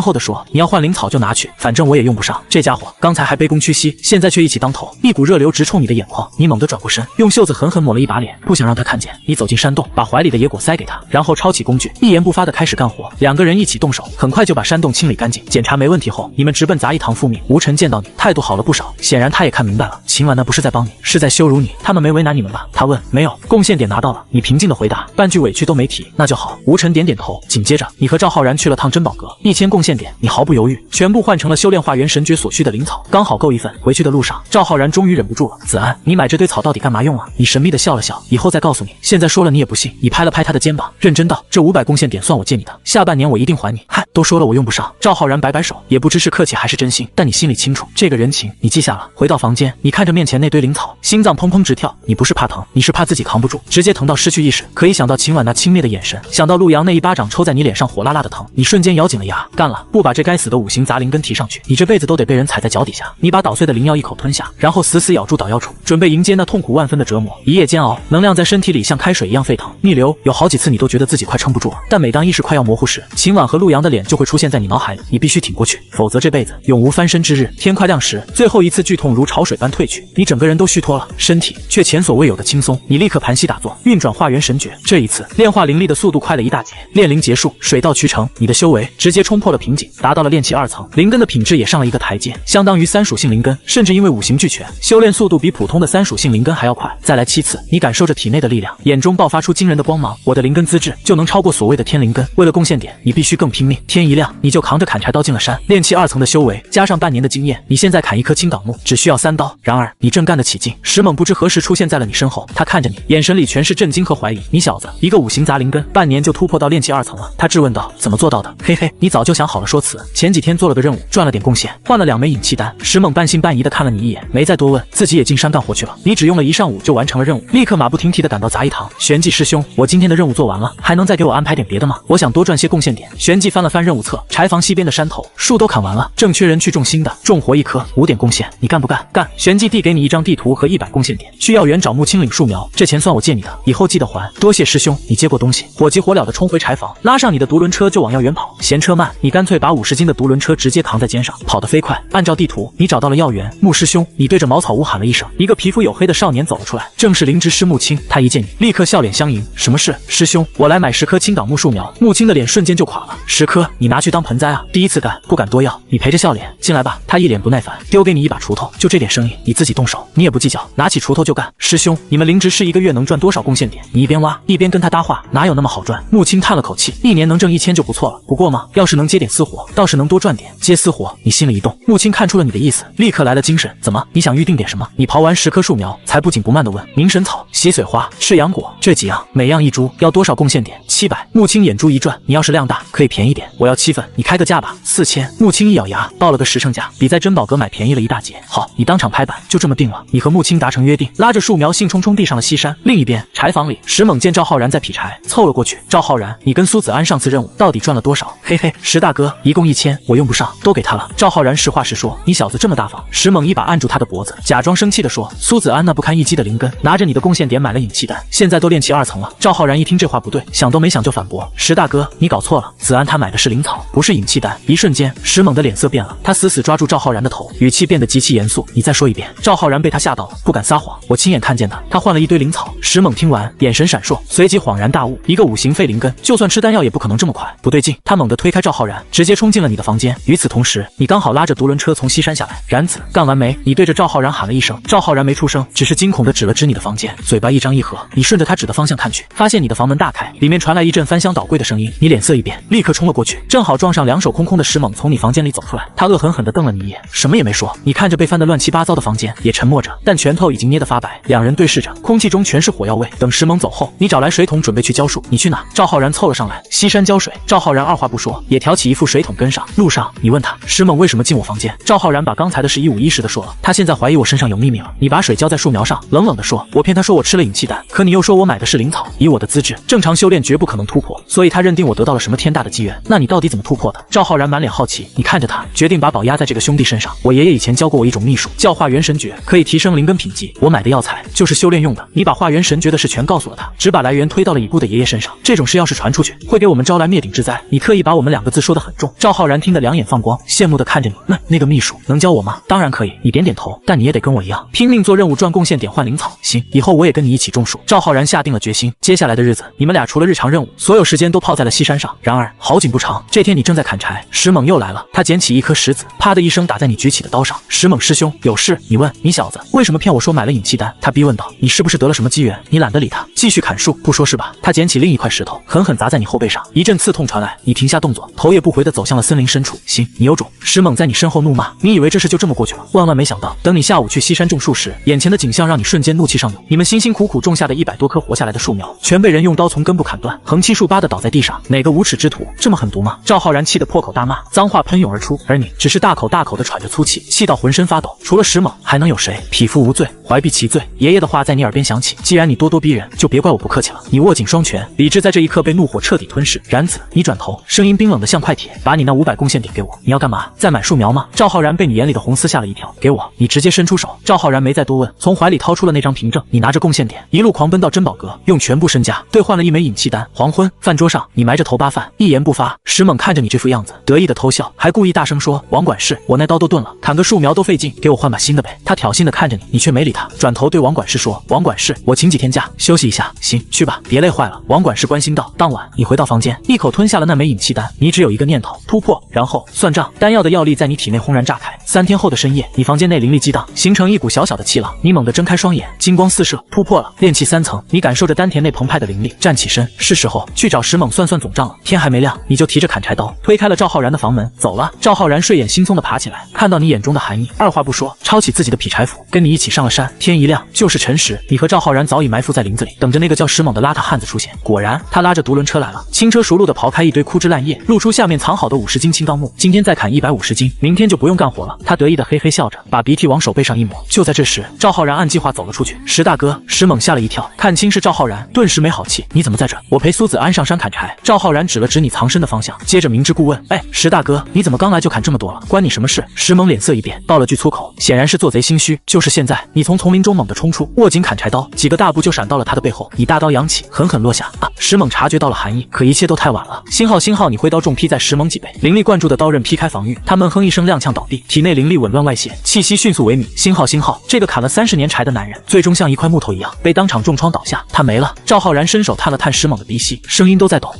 厚地说，你要换灵草就拿去，反正我也用不上。这家伙刚才还卑躬屈膝，现在却一起当头，一股热流直冲你的眼眶。你猛地转过身，用袖子狠狠抹了一把脸，不想让他看见。你走进山洞，把怀里的野果塞给他，然后抄起工具，一言不发地开始干活。2个人一起动手，很快就把山洞清理干净。检查没问题后，你们直奔杂役堂复命。吴晨见到你，态度好了不少，显然他也看明白了，秦婉那不是在帮你，是在羞辱你。他们没为难你们吧？他问。没有，贡献点拿到了。你平静地回答，半句委屈都没提。那就好。吴晨点点头。紧接着，你和赵浩然去了趟珍宝阁，1000贡献点，你毫不犹豫，全部换成了修炼化元神诀所需的灵草，刚好够1份。回去的路上，赵浩然终于忍不住了，子安，你买这堆草到底干嘛用啊？你神秘地笑了笑，以后再告诉你。现在说了你也不信。你拍了拍他的肩膀，认真道，这500贡献点算我借你的，下半年我一定还你。嗨，都说了我用不上。赵浩然摆摆手，也不知是客气还是真心，但你心里清楚，这个人情你记下了。回到房间，你看着面前那堆灵草，心脏砰砰直跳。你不是怕疼，你是怕自己扛不住，直接疼到失去意识。可以想到秦婉那轻蔑的眼神，想到陆阳那一巴掌抽在你脸上火辣辣的疼，你瞬间咬紧了牙，干了！不把这该死的5行杂灵根提上去，你这辈子都得被人踩在脚底下。你把捣碎的灵药一口吞下，然后死死咬住捣药杵，准备迎接那痛苦万分的折磨。一夜煎熬，能量在身体里像开水一样沸腾，逆流。有好几次你都觉得自己快撑不住了，但每当意识快要模糊时，秦婉和陆阳的脸就会出现在你脑海里，你必须挺过去，否则这辈子永无翻身之日。天快亮时，最后一次剧痛如潮水般退去，你整个人都虚脱了，身体却前所未有的轻松。你立刻盘膝打坐，运转化元神诀。这一次炼化灵力的速度快了一大截，炼灵结束，水到渠成，你的修为直接冲破了瓶颈，达到了炼气2层，灵根的品质也上了一个台阶，相当于3属性灵根，甚至因为5行俱全，修炼速度比普通的3属性灵根还要快。再来7次，你感受着体内的力量，眼中爆发出惊人的光芒，我的灵根资质就能超过所谓的天灵根。为了贡献点，你必须更拼命。天一亮，你就扛着砍柴刀进了山，炼气2层的修为加上半年的经验，你现在砍一棵青冈木只需要3刀。然而你正干得起劲，石猛不知何时出现在了你身后，他看着你，眼神里全是震惊和怀疑。你小子，一个5行杂灵根，半年就突破到炼气2层了。他质问道，怎么做到的？嘿嘿，你早就想好了说辞，前几天做了个任务，赚了点贡献，换了2枚引气丹。石猛半信半疑地看了你一眼，没再多问，自己也进山干活去了。你只用了1上午就完成了任务，立刻马不停蹄地赶到杂役堂。玄寂师兄，我今天的任务做完了，还能再给我安排点别的吗？我想多赚些贡献点。玄寂翻了翻翻任务册，柴房西边的山头树都砍完了，正缺人去种新的，种活1棵5点贡献，你干不干？干！旋即递给你一张地图和100贡献点，去药园找木青领树苗，这钱算我借你的，以后记得还。多谢师兄，你接过东西。火急火燎地冲回柴房，拉上你的独轮车就往药园跑。嫌车慢，你干脆把50斤的独轮车直接扛在肩上，跑得飞快。按照地图，你找到了药园。木师兄，你对着茅草屋喊了一声，一个皮肤黝黑的少年走了出来，正是灵芝师木青。他一见你，立刻笑脸相迎。什么事？师兄，我来买10棵青冈木树苗。木青的脸瞬间就垮了。10棵，你拿去当盆栽啊？第一次干，不敢多要。你陪着笑脸进来吧。他一脸不耐烦，丢给你一把锄头，就这点生意，你自己动手，你也不计较，拿起锄头就干。师兄，你们灵芝师1个月能赚多少贡献点？你一边挖一边跟他搭话，哪有那么好赚？木青叹了口气，1年能挣1000就不错了。不过嘛，要是能接点私活，倒是能多赚点。接私活，你心里一动。木青看出了你的意思，立刻来了精神。怎么？你想预定点什么？你刨完10棵树苗，才不紧不慢地问。冥神草、洗髓花、赤阳果这几样，每样1株，要多少贡献点？700。木青眼珠一转，你要是量大，可以便宜点，我要7份，你开个价吧。4000。木青一咬牙，报了个实诚价，比在珍宝阁买便宜了一大截。好，你当场拍板，就这么定了。你和木青达成约定，拉着树苗兴冲冲地上了西山。另一边，柴房里，石猛见赵浩然在劈柴，凑了过去。赵浩然，你跟苏子安上次任务到底赚了多少？嘿嘿，石大哥，一共1000，我用不上，都给他了。赵浩然实话实说，你小子这么大方。石猛一把按住他的脖子，假装生气地说，苏子安那不堪一击的灵根，拿着你的贡献点买了引气丹，现在都炼气2层了。赵浩然一听这话不对，想都没想就反驳，石大哥，你搞错了，子安他买的是灵草，不是引气丹。一瞬间，石猛的脸色变了，他死死抓住赵浩然的头，语气变得极其严肃，你再说一遍。赵浩然被他吓到了，不敢撒谎，我亲眼看见的，他换了一堆灵草。石猛听完，眼神闪烁，随即恍然大悟，一个5行废灵根，就算吃丹药也不可能这么快，不对劲。他猛地推开赵浩然，直接冲进了你的房间。与此同时，你刚好拉着独轮车从西山下来。然子，干完没？你对着赵浩然喊了一声，赵浩然没出声，只是惊恐地指了指你的房间，嘴巴一张一合。你顺着他指的方向看去，发现你的房门大开，里面传来一阵翻箱倒柜的声音。你脸色一变，立刻冲了过去，正好撞上2手空空的石猛从你房间里走出来。他恶狠狠地瞪了你一眼，什么也没说。你看着被翻得乱七八糟的房间，也沉默着，但拳头已经捏得发白。两人对视着，空气中全是火药味。等石猛走后，你找来水桶准备去浇树。你去哪？赵浩然凑了上来。西山浇水。赵浩然二话不说，也挑起一副水桶跟上。路上，你问他石猛为什么进我房间。赵浩然把刚才的事一五一十的说了。他现在怀疑我身上有秘密了。你把水浇在树苗上，冷冷的说，我骗他说我吃了引气丹，可你又说我买的是灵草。以我的资质，正常修炼绝不可能突破，所以他认定我得到了什么天大的机缘。那你到底怎么突破的？赵浩然满脸好奇。你看着他，决定把宝压在这个兄弟身上。我爷爷以前教过我一种秘术，叫化元神诀，可以提升灵根品级。我买的药材就是修炼用的。你把化元神诀的事全告诉了他，只把来源推到了已故的爷爷身上。这种事要是传出去，会给我们招来灭顶之灾。你特意把我们2个字说得很重。赵浩然听得两眼放光，羡慕地看着你。那个秘术能教我吗？当然可以。你点点头，但你也得跟我一样，拼命做任务赚贡献点换灵草。行，以后我也跟你一起种树。赵浩然下定了决心，接下来的日子，你们俩除了日常任务，所有时间都泡在了西山上。然而好景不长，这天你正在砍柴，石猛又来了。他捡起一颗石子，啪的一声打在你举起的刀上。石猛师兄，有事？你问。你小子为什么骗我说买了引气丹？他逼问道。你是不是得了什么机缘？你懒得理他，继续砍树，不说是吧？他捡起另一块石头，狠狠砸在你后背上，一阵刺痛传来，你停下动作，头也不回地走向了森林深处。行，你有种！石猛在你身后怒骂。你以为这事就这么过去了？万万没想到，等你下午去西山种树时，眼前的景象让你瞬间怒气上涌。你们辛辛苦苦种下的100多棵活下来的树苗，全被人用刀从根部砍断，横七竖八地倒在地上。哪个无耻之徒这么狠毒吗？赵浩然气得破口大骂，脏话喷涌而出，而你只是大口大口地喘着粗气，气到浑身发抖。除了石猛，还能有谁？匹夫无罪，怀璧其罪。爷爷的话在你耳边响起，既然你咄咄逼人，就别怪我不客气了。你握紧双拳，理智在这一刻被怒火彻底吞噬。然子，你转头，声音冰冷得像块铁，把你那500贡献点给我。你要干嘛？再买树苗吗？赵浩然被你眼里的红丝吓了一跳。给我！你直接伸出手。赵浩然没再多问，从怀里掏出了那张凭证。你拿着贡献点，一路狂奔到珍宝阁，用全部身家兑换了1枚引气丹。黄昏，饭桌上，你埋着头扒饭，一言不发。石猛看着你这副样子，得意的偷笑，还故意大声说，王管事，我那刀都钝了，砍个树苗都费劲，给我换把新的呗。他挑衅的看着你，你却没理他，转头对王管事说，王管事，我请几天假，休息一下。行，去吧，别累坏了。王管事关心道。当晚，你回到房间，一口吞下了那枚引气丹。你只有一个念头，突破，然后算账。丹药的药力在你体内轰然炸开。3天后的深夜，你房间内灵力激荡，形成一股小小的气浪。你猛地睁开双眼，金光四射，突破了炼气3层。你感受着丹田内澎湃的灵力，站起身，是时候去找石猛算算总账了。天还没亮，你就提着砍柴刀推开了赵浩然的房门，走了。赵浩然睡眼惺忪地爬起来，看到你眼中的寒意，二话不说，抄起自己的劈柴斧，跟你一起上了山。天一亮，就是辰时，你和赵浩然早已埋伏在林子里，等着那个叫石猛的邋遢汉子出现。果然，他拉着独轮车来了，轻车熟路地刨开一堆枯枝烂叶，露出下面藏好的50斤青钢木。今天再砍150斤，明天就不用干活了。他得意地嘿嘿笑着，把鼻涕往手背上一抹。就在这时，赵浩然按计划走了出去。石大哥，石猛吓了一跳，看清是赵浩然，顿时没好气。你怎么在这？我陪苏子安上山砍柴。赵浩然指了指你藏身的方向。想，接着明知故问：“哎，石大哥，你怎么刚来就砍这么多了？关你什么事？”石猛脸色一变，爆了句粗口，显然是做贼心虚。就是现在，你从丛林中猛地冲出，握紧砍柴刀，几个大步就闪到了他的背后，你大刀扬起，狠狠落下。啊！石猛察觉到了寒意，可一切都太晚了。星号，你挥刀重劈在石猛脊背，灵力灌注的刀刃劈开防御，他闷哼一声踉跄倒地，体内灵力紊乱外泄，气息迅速萎靡。星号，这个砍了30年柴的男人，最终像一块木头一样被当场重创倒下，他没了。赵浩然伸手探了探石猛的鼻息，声音都在抖。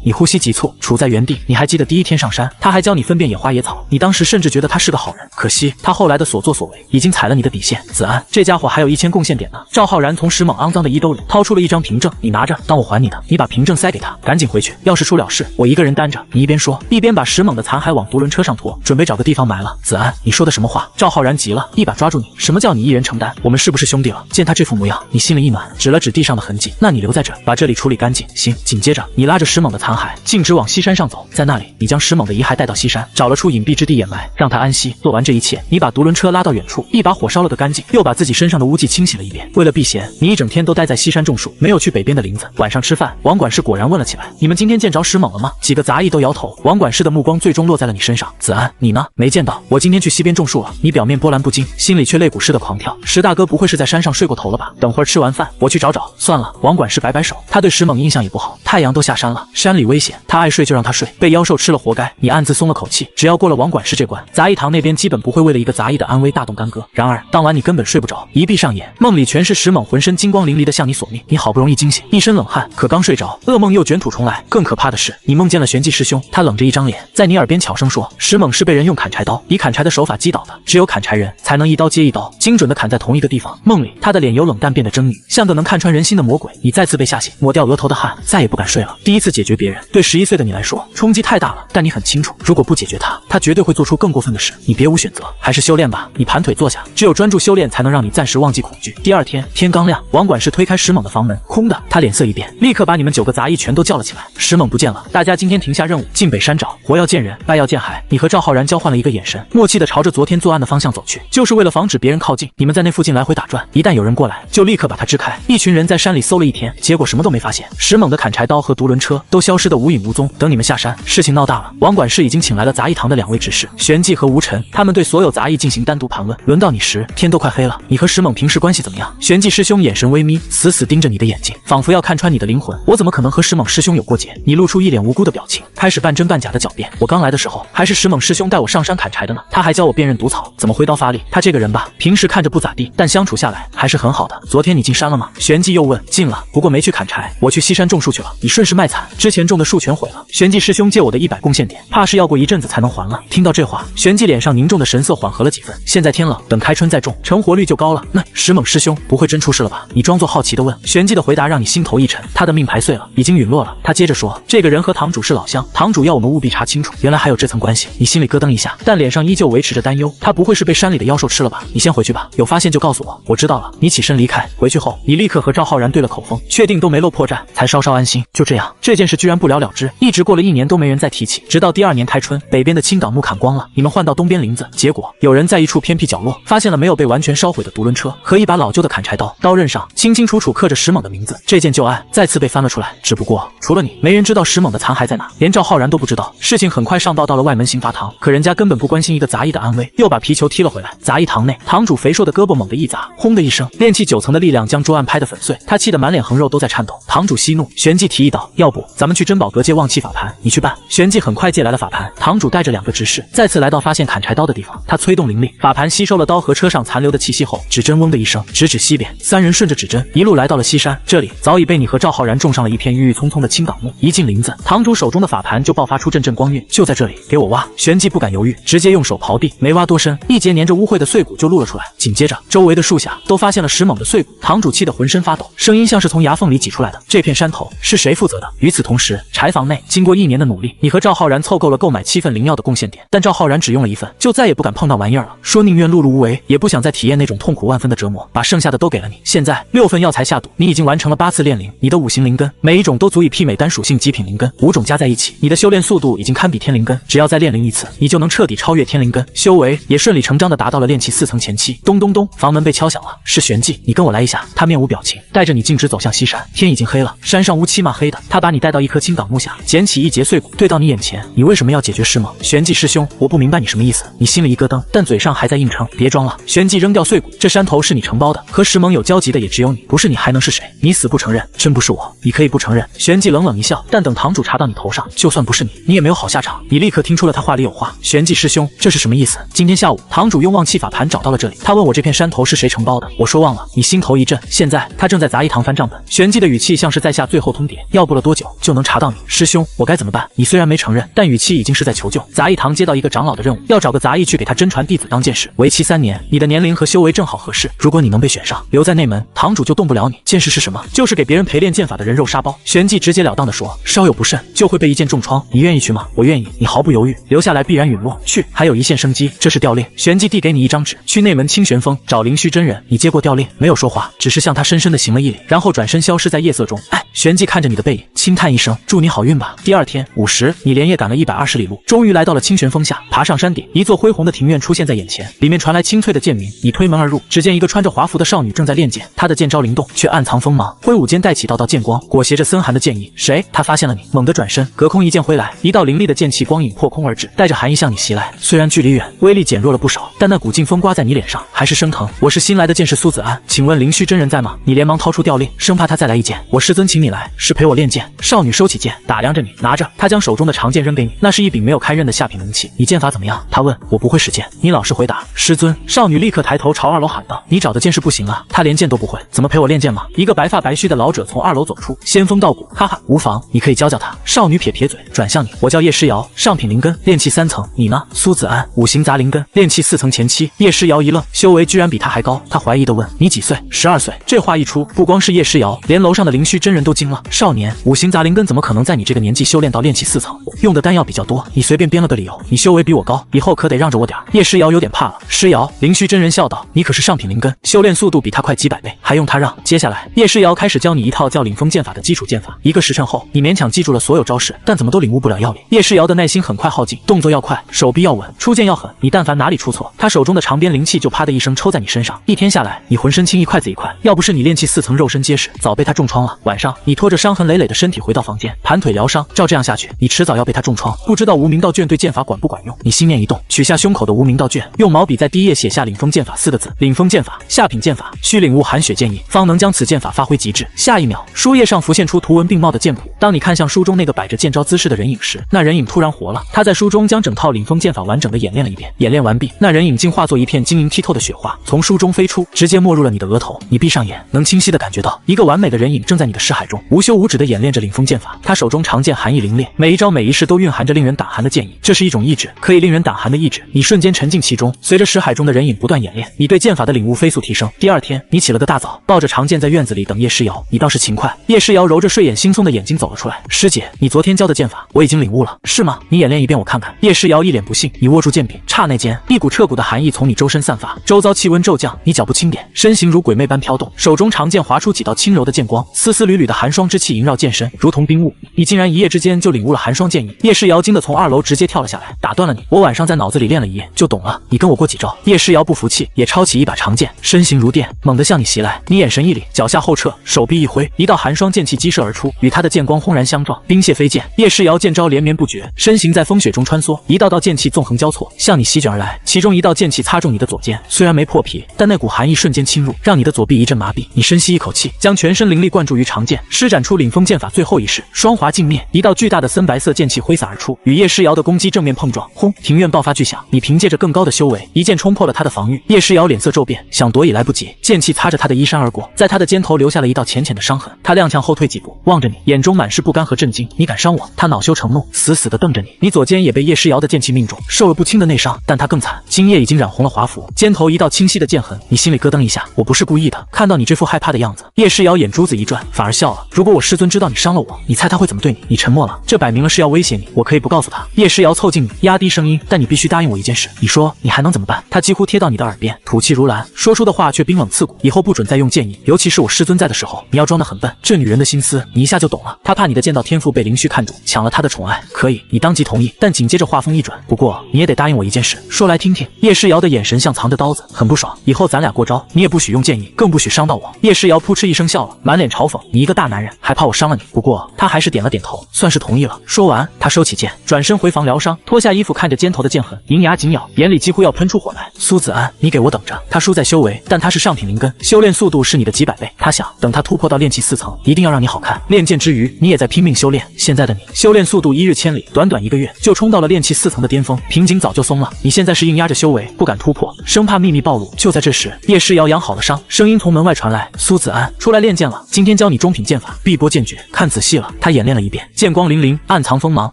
你呼吸急促，处在原地。你还记得第一天上山，他还教你分辨野花野草，你当时甚至觉得他是个好人。可惜他后来的所作所为，已经踩了你的底线。子安，这家伙还有1000贡献点呢。赵浩然从石猛肮脏的衣兜里掏出了一张凭证，你拿着，当我还你的。你把凭证塞给他，赶紧回去。要是出了事，我一个人担着。你一边说，一边把石猛的残骸往独轮车上拖，准备找个地方埋了。子安，你说的什么话？赵浩然急了，一把抓住你。什么叫你一人承担？我们是不是兄弟了？见他这副模样，你心里一暖，指了指地上的痕迹。那你留在这，把这里处理干净。行。紧接着，你拉着石猛的残骸，径直往西山上走。在那里，你将石猛的遗骸带到西山，找了处隐蔽之地掩埋，让他安息。做完这一切，你把独轮车拉到远处，一把火烧了个干净，又把自己身上的污迹清洗了一遍。为了避嫌，你一整天都待在西山种树，没有去北边的林子。晚上吃饭，王管事果然问了起来：“你们今天见着石猛了吗？”几个杂役都摇头。王管事的目光最终落在了你身上。子安，你呢？没见到。我今天去西边种树了。你表面波澜不惊，心里却肋骨似的狂跳。石大哥不会是在山上睡过头了吧？等会儿吃完饭，我去找找。算了。王管事摆摆手，他对石猛印象也不好。太阳都下山了，山里危险，他爱睡就让他睡，被妖兽吃了活该。你暗自松了口气，只要过了王管事这关，杂役堂那边基本不会为了一个杂役的安危大动干戈。然而当晚你根本睡不着，一闭上眼，梦里全是石猛浑身金光淋漓的向你索命。你好不容易惊醒，一身冷汗，可刚睡着，噩梦又卷土重来。更可怕的是，你梦见了玄寂师兄，他冷着一张脸，在你耳边悄声说，石猛是被人用砍柴刀以砍柴的手法击倒的，只有砍柴人才能一刀接一刀，精准的砍在同一个地方。梦里他的脸由冷淡变得狰狞，像个能看穿人心的魔鬼。你再次被吓醒，抹掉额头的汗，再也不敢睡了。第一次解决别人，对11岁的你来说冲击太大了，但你很清楚，如果不解决他绝对会做出更过分的事。你别无选择，还是修炼吧。你盘腿坐下，只有专注修炼才能让你暂时忘记恐惧。第二天天刚亮，王管事推开石猛的房门，空的。他脸色一变，立刻把你们9个杂役全都叫了起来。石猛不见了，大家今天停下任务，进北山找。活要见人，败要见海。你和赵浩然交换了一个眼神，默契的朝着昨天作案的方向走去，就是为了防止别人靠近。你们在那附近来回打转，一旦有人过来，就立刻把他支开。一群人在山里搜了一天，结果什么都没发现。石猛的砍柴刀和独轮车都消失得无影无踪。等你们下山，事情闹大了。王管事已经请来了杂役堂的2位执事玄寂和吴尘，他们对所有杂役进行单独盘问。轮到你时，天都快黑了。你和石猛平时关系怎么样？玄寂师兄眼神微眯，死死盯着你的眼睛，仿佛要看穿你的灵魂。我怎么可能和石猛师兄有过节？你露出一脸无辜的表情，开始半真半假的狡辩。我刚来的时候，还是石猛师兄带我上山砍柴的呢，他还教我辨认毒草，怎么挥刀发力。他这个人吧，平时看着不咋地，但相处下来还是很好的。昨天你进山了吗？玄寂又问。进了，不过没去砍柴，我去西山种树去了。你顺势卖惨，之前种的树全毁了。玄寂师兄借我的100贡献点，怕是要过一阵子才能还了。听到这话，玄寂脸上凝重的神色缓和了几分。现在天冷，等开春再种，成活率就高了。那石猛师兄不会真出事了吧？你装作好奇的问。玄寂的回答让你心头一沉，他的命牌碎了，已经陨落了。他接着说，这个人和堂主是老乡，堂主要我们务必查清楚，原来还有这层关系。你心里咯噔一下，但脸上依旧维持着担忧。他不会是被山里的妖兽吃了吧？你先回去吧，有发现就告诉我。我知道了。你起身离开，回去后你立刻和赵浩然对了口风，确定都没漏破绽，才稍稍安心。就这样，这件事居然不了了之，一直过了1年都没人再提起，直到第2年开春，北边的青党木砍光了，你们换到东边林子，结果有人在一处偏僻角落发现了没有被完全烧毁的独轮车和一把老旧的砍柴刀，刀刃上清清楚楚刻着石猛的名字。这件旧案再次被翻了出来，只不过除了你，没人知道石猛的残骸在哪，连赵浩然都不知道。事情很快上报到了外门刑罚堂，可人家根本不关心一个杂役的安危，又把皮球踢了回来。杂役堂内，堂主肥硕的胳膊猛地一砸，轰的一声，炼气9层的力量将桌案拍得粉碎，他气得满脸横肉都在颤抖。堂主息怒，玄寂提议道，要不咱们去珍宝阁借旺气法盘，你去办。玄寂很快借来了法盘，堂主带着2个执事再次来到发现砍柴刀的地方，他催动灵力，法盘吸收了刀和车上残留的气息后，指针嗡的一声，直指西边。3人顺着指针一路来到了西山，这里早已被你和赵浩然种上了一片郁郁葱葱的青党木。一进林子，堂主手中的法盘就爆发出阵阵光晕，就在这里，给我挖。玄寂不敢犹豫，直接用手刨地，没挖多深，一截粘着污秽的碎骨就露了出来。紧接着，周围的树下都发现了石猛的碎骨，堂主气得浑身发抖，声音像是从牙缝里挤出来的。这片山头是谁负责的？与此同时，柴房内，经过1年的努力，你和赵浩然凑够了购买7份灵药的贡献点，但赵浩然只用了1份，就再也不敢碰那玩意儿了，说宁愿碌碌无为，也不想再体验那种痛苦万分的折磨，把剩下的都给了你。现在6份药材下肚，你已经完成了8次炼灵，你的5行灵根每一种都足以媲美单属性极品灵根，5种加在一起，你的修炼速度已经堪比天灵根，只要再炼灵1次，你就能彻底超越天灵根，修为也顺理成章的达到了炼气4层前期。咚咚咚，房门被敲响了，是玄寂，你跟我来一下。他面无表情，带着你径直走向西山。天已经黑了，山上乌漆嘛黑的，他把你带到一棵青党木下，捡起一截碎骨，兑到你眼前，你为什么要解决师盟？玄寂师兄，我不明白你什么意思。你心里一咯噔，但嘴上还在硬撑。别装了，玄寂扔掉碎骨，这山头是你承包的，和师盟有交集的也只有你，不是你还能是谁？你死不承认，真不是我，你可以不承认。玄寂冷冷一笑，但等堂主查到你头上，就算不是你，你也没有好下场。你立刻听出了他话里有话。玄寂师兄，这是什么意思？今天下午，堂主用忘气法盘找到了这里，他问我这片山头是谁承包的，我说忘了。你心头一震，现在他正在杂役堂翻账本。玄寂的语气像是在下最后通牒，要不了多久就能查到你。师兄，我该怎么办？你虽然没承认，但语气已经是在求救。杂役堂接到一个长老的任务，要找个杂役去给他真传弟子当剑士，为期3年。你的年龄和修为正好合适，如果你能被选上，留在内门，堂主就动不了你。剑士是什么？就是给别人陪练剑法的人肉沙包。玄寂直截了当地说，稍有不慎就会被一剑重创。你愿意去吗？我愿意。你毫不犹豫，留下来必然陨落。去，还有一线生机，这是调令。玄寂递给你一张纸，去内门清玄峰找灵虚真人。你接过调令，没有说话，只是向他深深地行了一礼，然后转身消失在夜色中。玄寂看着你的背影，轻叹一声，祝你好运吧。第二天午时，你连夜赶了120里路，终于来到了清玄峰下。爬上山顶，一座恢宏的庭院出现在眼前，里面传来清脆的剑鸣。你推门而入，只见一个穿着华服的少女正在练剑，她的剑招灵动，却暗藏锋芒，挥舞间带起道道剑光，裹挟着森寒的剑意。谁？他发现了你，猛地转身，隔空一剑挥来，一道凌厉的剑气光影破空而至，带着寒意向你袭来。虽然距离远，威力减弱了不少，但那股劲风刮在你脸上，还是生疼。我是新来的剑士苏子安，请问灵虚真人在吗？你连忙掏出调令，生怕他再来一剑。我师尊请你来，是陪我练剑。少女收起剑，打量着你，拿着。她将手中的长剑扔给你，那是一柄没有开刃的下品灵器。你剑法怎么样？她问。我不会使剑。你老实回答。师尊。少女立刻抬头朝2楼喊道：你找的剑士不行啊，他连剑都不会，怎么陪我练剑吗？一个白发白须的老者从2楼走出，仙风道骨，哈哈，无妨，你可以教教他。少女撇撇嘴，转向你，我叫叶诗瑶，上品灵根，炼气3层。你呢？苏子安，五行杂灵根，炼气4层前期。叶诗瑶一愣，修为居然比他还高。他怀疑地问：你几岁？12岁。这话一出，不光是叶诗瑶，连楼上的灵虚真人都惊了。少年，五行杂灵根怎么可能在你这个年纪修炼到炼气4层？用的丹药比较多，你随便编了个理由。你修为比我高，以后可得让着我点。叶诗瑶有点怕了。诗瑶，灵虚真人笑道，你可是上品灵根，修炼速度比他快几百倍，还用他让？接下来，叶诗瑶开始教你一套叫领风剑法的基础剑法。1个时辰后，你勉强记住了所有招式，但怎么都领悟不了要领。叶诗瑶的耐心很快耗尽，动作要快，手臂要稳，出剑要狠。你但凡哪里出错，他手中的长鞭灵气就啪的一声抽在你身上。1天下来，你浑身青一块紫一块，要不是你炼气4层肉身结实，早被他重创了。晚上，你拖着伤痕累累的身体回到房间，盘腿疗伤。照这样下去，你迟早要被他重创。不知道无名道卷对剑法管不管用？你心念一动，取下胸口的无名道卷，用毛笔在第1页写下领风剑法4个字。领风剑法，下品剑法，需领悟寒雪剑意，方能将此剑法发挥极致。下一秒，书页上浮现出图文并茂的剑谱。当你看向书中那个摆着剑招姿势的人影时，那人影突然活了。他在书中将整套领风剑法完整的演练了一遍。演练完毕，那人影竟化作一片晶莹剔透的雪花，从书中飞出，直接没入了你的额头。你闭上眼，能清晰的感觉到一个完美的人影正在你的视海中无休无止的演练着领风剑法。他手中长剑寒意凌冽，每一招每一式都蕴含着令人胆寒的剑意。这是一种意志，可以令人胆寒的意志。你瞬间沉浸其中，随着识海中的人影不断演练，你对剑法的领悟飞速提升。第2天，你起了个大早，抱着长剑在院子里等叶诗瑶。你倒是勤快。叶诗瑶揉着睡眼惺忪的眼睛走了出来。师姐，你昨天教的剑法我已经领悟了，是吗？你演练一遍我看看。叶诗瑶一脸不信。你握住剑柄，刹那间，一股彻骨的寒意从你周身散发，周遭气温骤降。你脚步轻点，身形如鬼魅般飘动，手中长剑划出几道轻柔的剑光，丝丝缕缕的寒霜之气萦绕剑身，如同冰雾。你竟然一夜之间就领悟了寒霜剑意。叶诗瑶惊得从2楼直接跳了下来。打断了你，我晚上在脑子里练了一夜就懂了，你跟我过几招。叶诗瑶不服气，也抄起一把长剑，身形如电，猛地向你袭来。你眼神一凛，脚下后撤，手臂一挥，一道寒霜剑气激射而出，与他的剑光轰然相撞，冰屑飞溅。叶诗瑶剑招连绵不绝，身形在风雪中穿梭，一道道剑气纵横交错，向你席卷而来。其中一道剑气擦中你的左肩，虽然没破皮，但那股寒意瞬间侵入，让你的左臂一阵麻痹。你深吸一口气，将全身灵力灌注于长剑，施展出领风剑法最后一式双华镜灭。一道巨大的森白色剑气挥洒而出，与叶诗瑶的攻击正面碰撞，轰！庭院爆发巨响。你凭借着更高的修为，一剑冲破了他的防御。叶诗瑶脸色骤变，想躲也来不及，剑气擦着他的衣衫而过，在他的肩头留下了一道浅浅的伤痕。他踉跄后退几步，望着你，眼中满是不甘和震惊。你敢伤我？他恼羞成怒，死死地瞪着你。你左肩也被叶诗瑶的剑气命中，受了不轻的内伤，但他更惨，精液已经染红了华服，肩头一道清晰的剑痕。你心里咯噔一下，我不是故意的。看到你这副害怕的样子，叶诗瑶眼珠子一转，反而笑了。如果我师尊知道你伤了我，你猜他会怎么对你？你沉默了，这摆明了是要威胁你。我可以不告诉他。叶诗瑶凑近你，压低声音，但你必须答应我一件事。你说你还能怎么办？他几乎贴到你的耳边，吐气如兰，说出的话却冰冷刺骨。以后不准再用剑意，尤其是我师尊在的时候，你要装得很笨。这女人的心思，你一下就懂了。她怕你的剑道天赋被灵虚看中，抢了她的宠爱。可以，你当即同意，但紧接着话锋一转，不过你也得答应我一件事，说来听听。叶诗瑶的眼神像藏着刀子，很不爽。以后咱俩过招，你也不许用剑意，更不许伤到我。叶诗瑶扑哧一声笑了，满脸嘲讽。你一个大大男人，还怕我伤了你？不过他还是点了点头，算是同意了。说完，他收起剑，转身回房疗伤，脱下衣服，看着肩头的剑痕，银牙紧咬，眼里几乎要喷出火来。苏子安，你给我等着！他输在修为，但他是上品灵根，修炼速度是你的几百倍。他想等他突破到炼气4层，一定要让你好看。练剑之余，你也在拼命修炼。现在的你，修炼速度一日千里，短短1个月就冲到了炼气4层的巅峰，瓶颈早就松了。你现在是硬压着修为，不敢突破，生怕秘密暴露。就在这时，叶诗瑶养好了伤，声音从门外传来：“苏子安，出来练剑了。今天教你中品剑法碧波剑诀，看仔细了。”他演练了一遍，剑光粼粼，暗藏锋芒。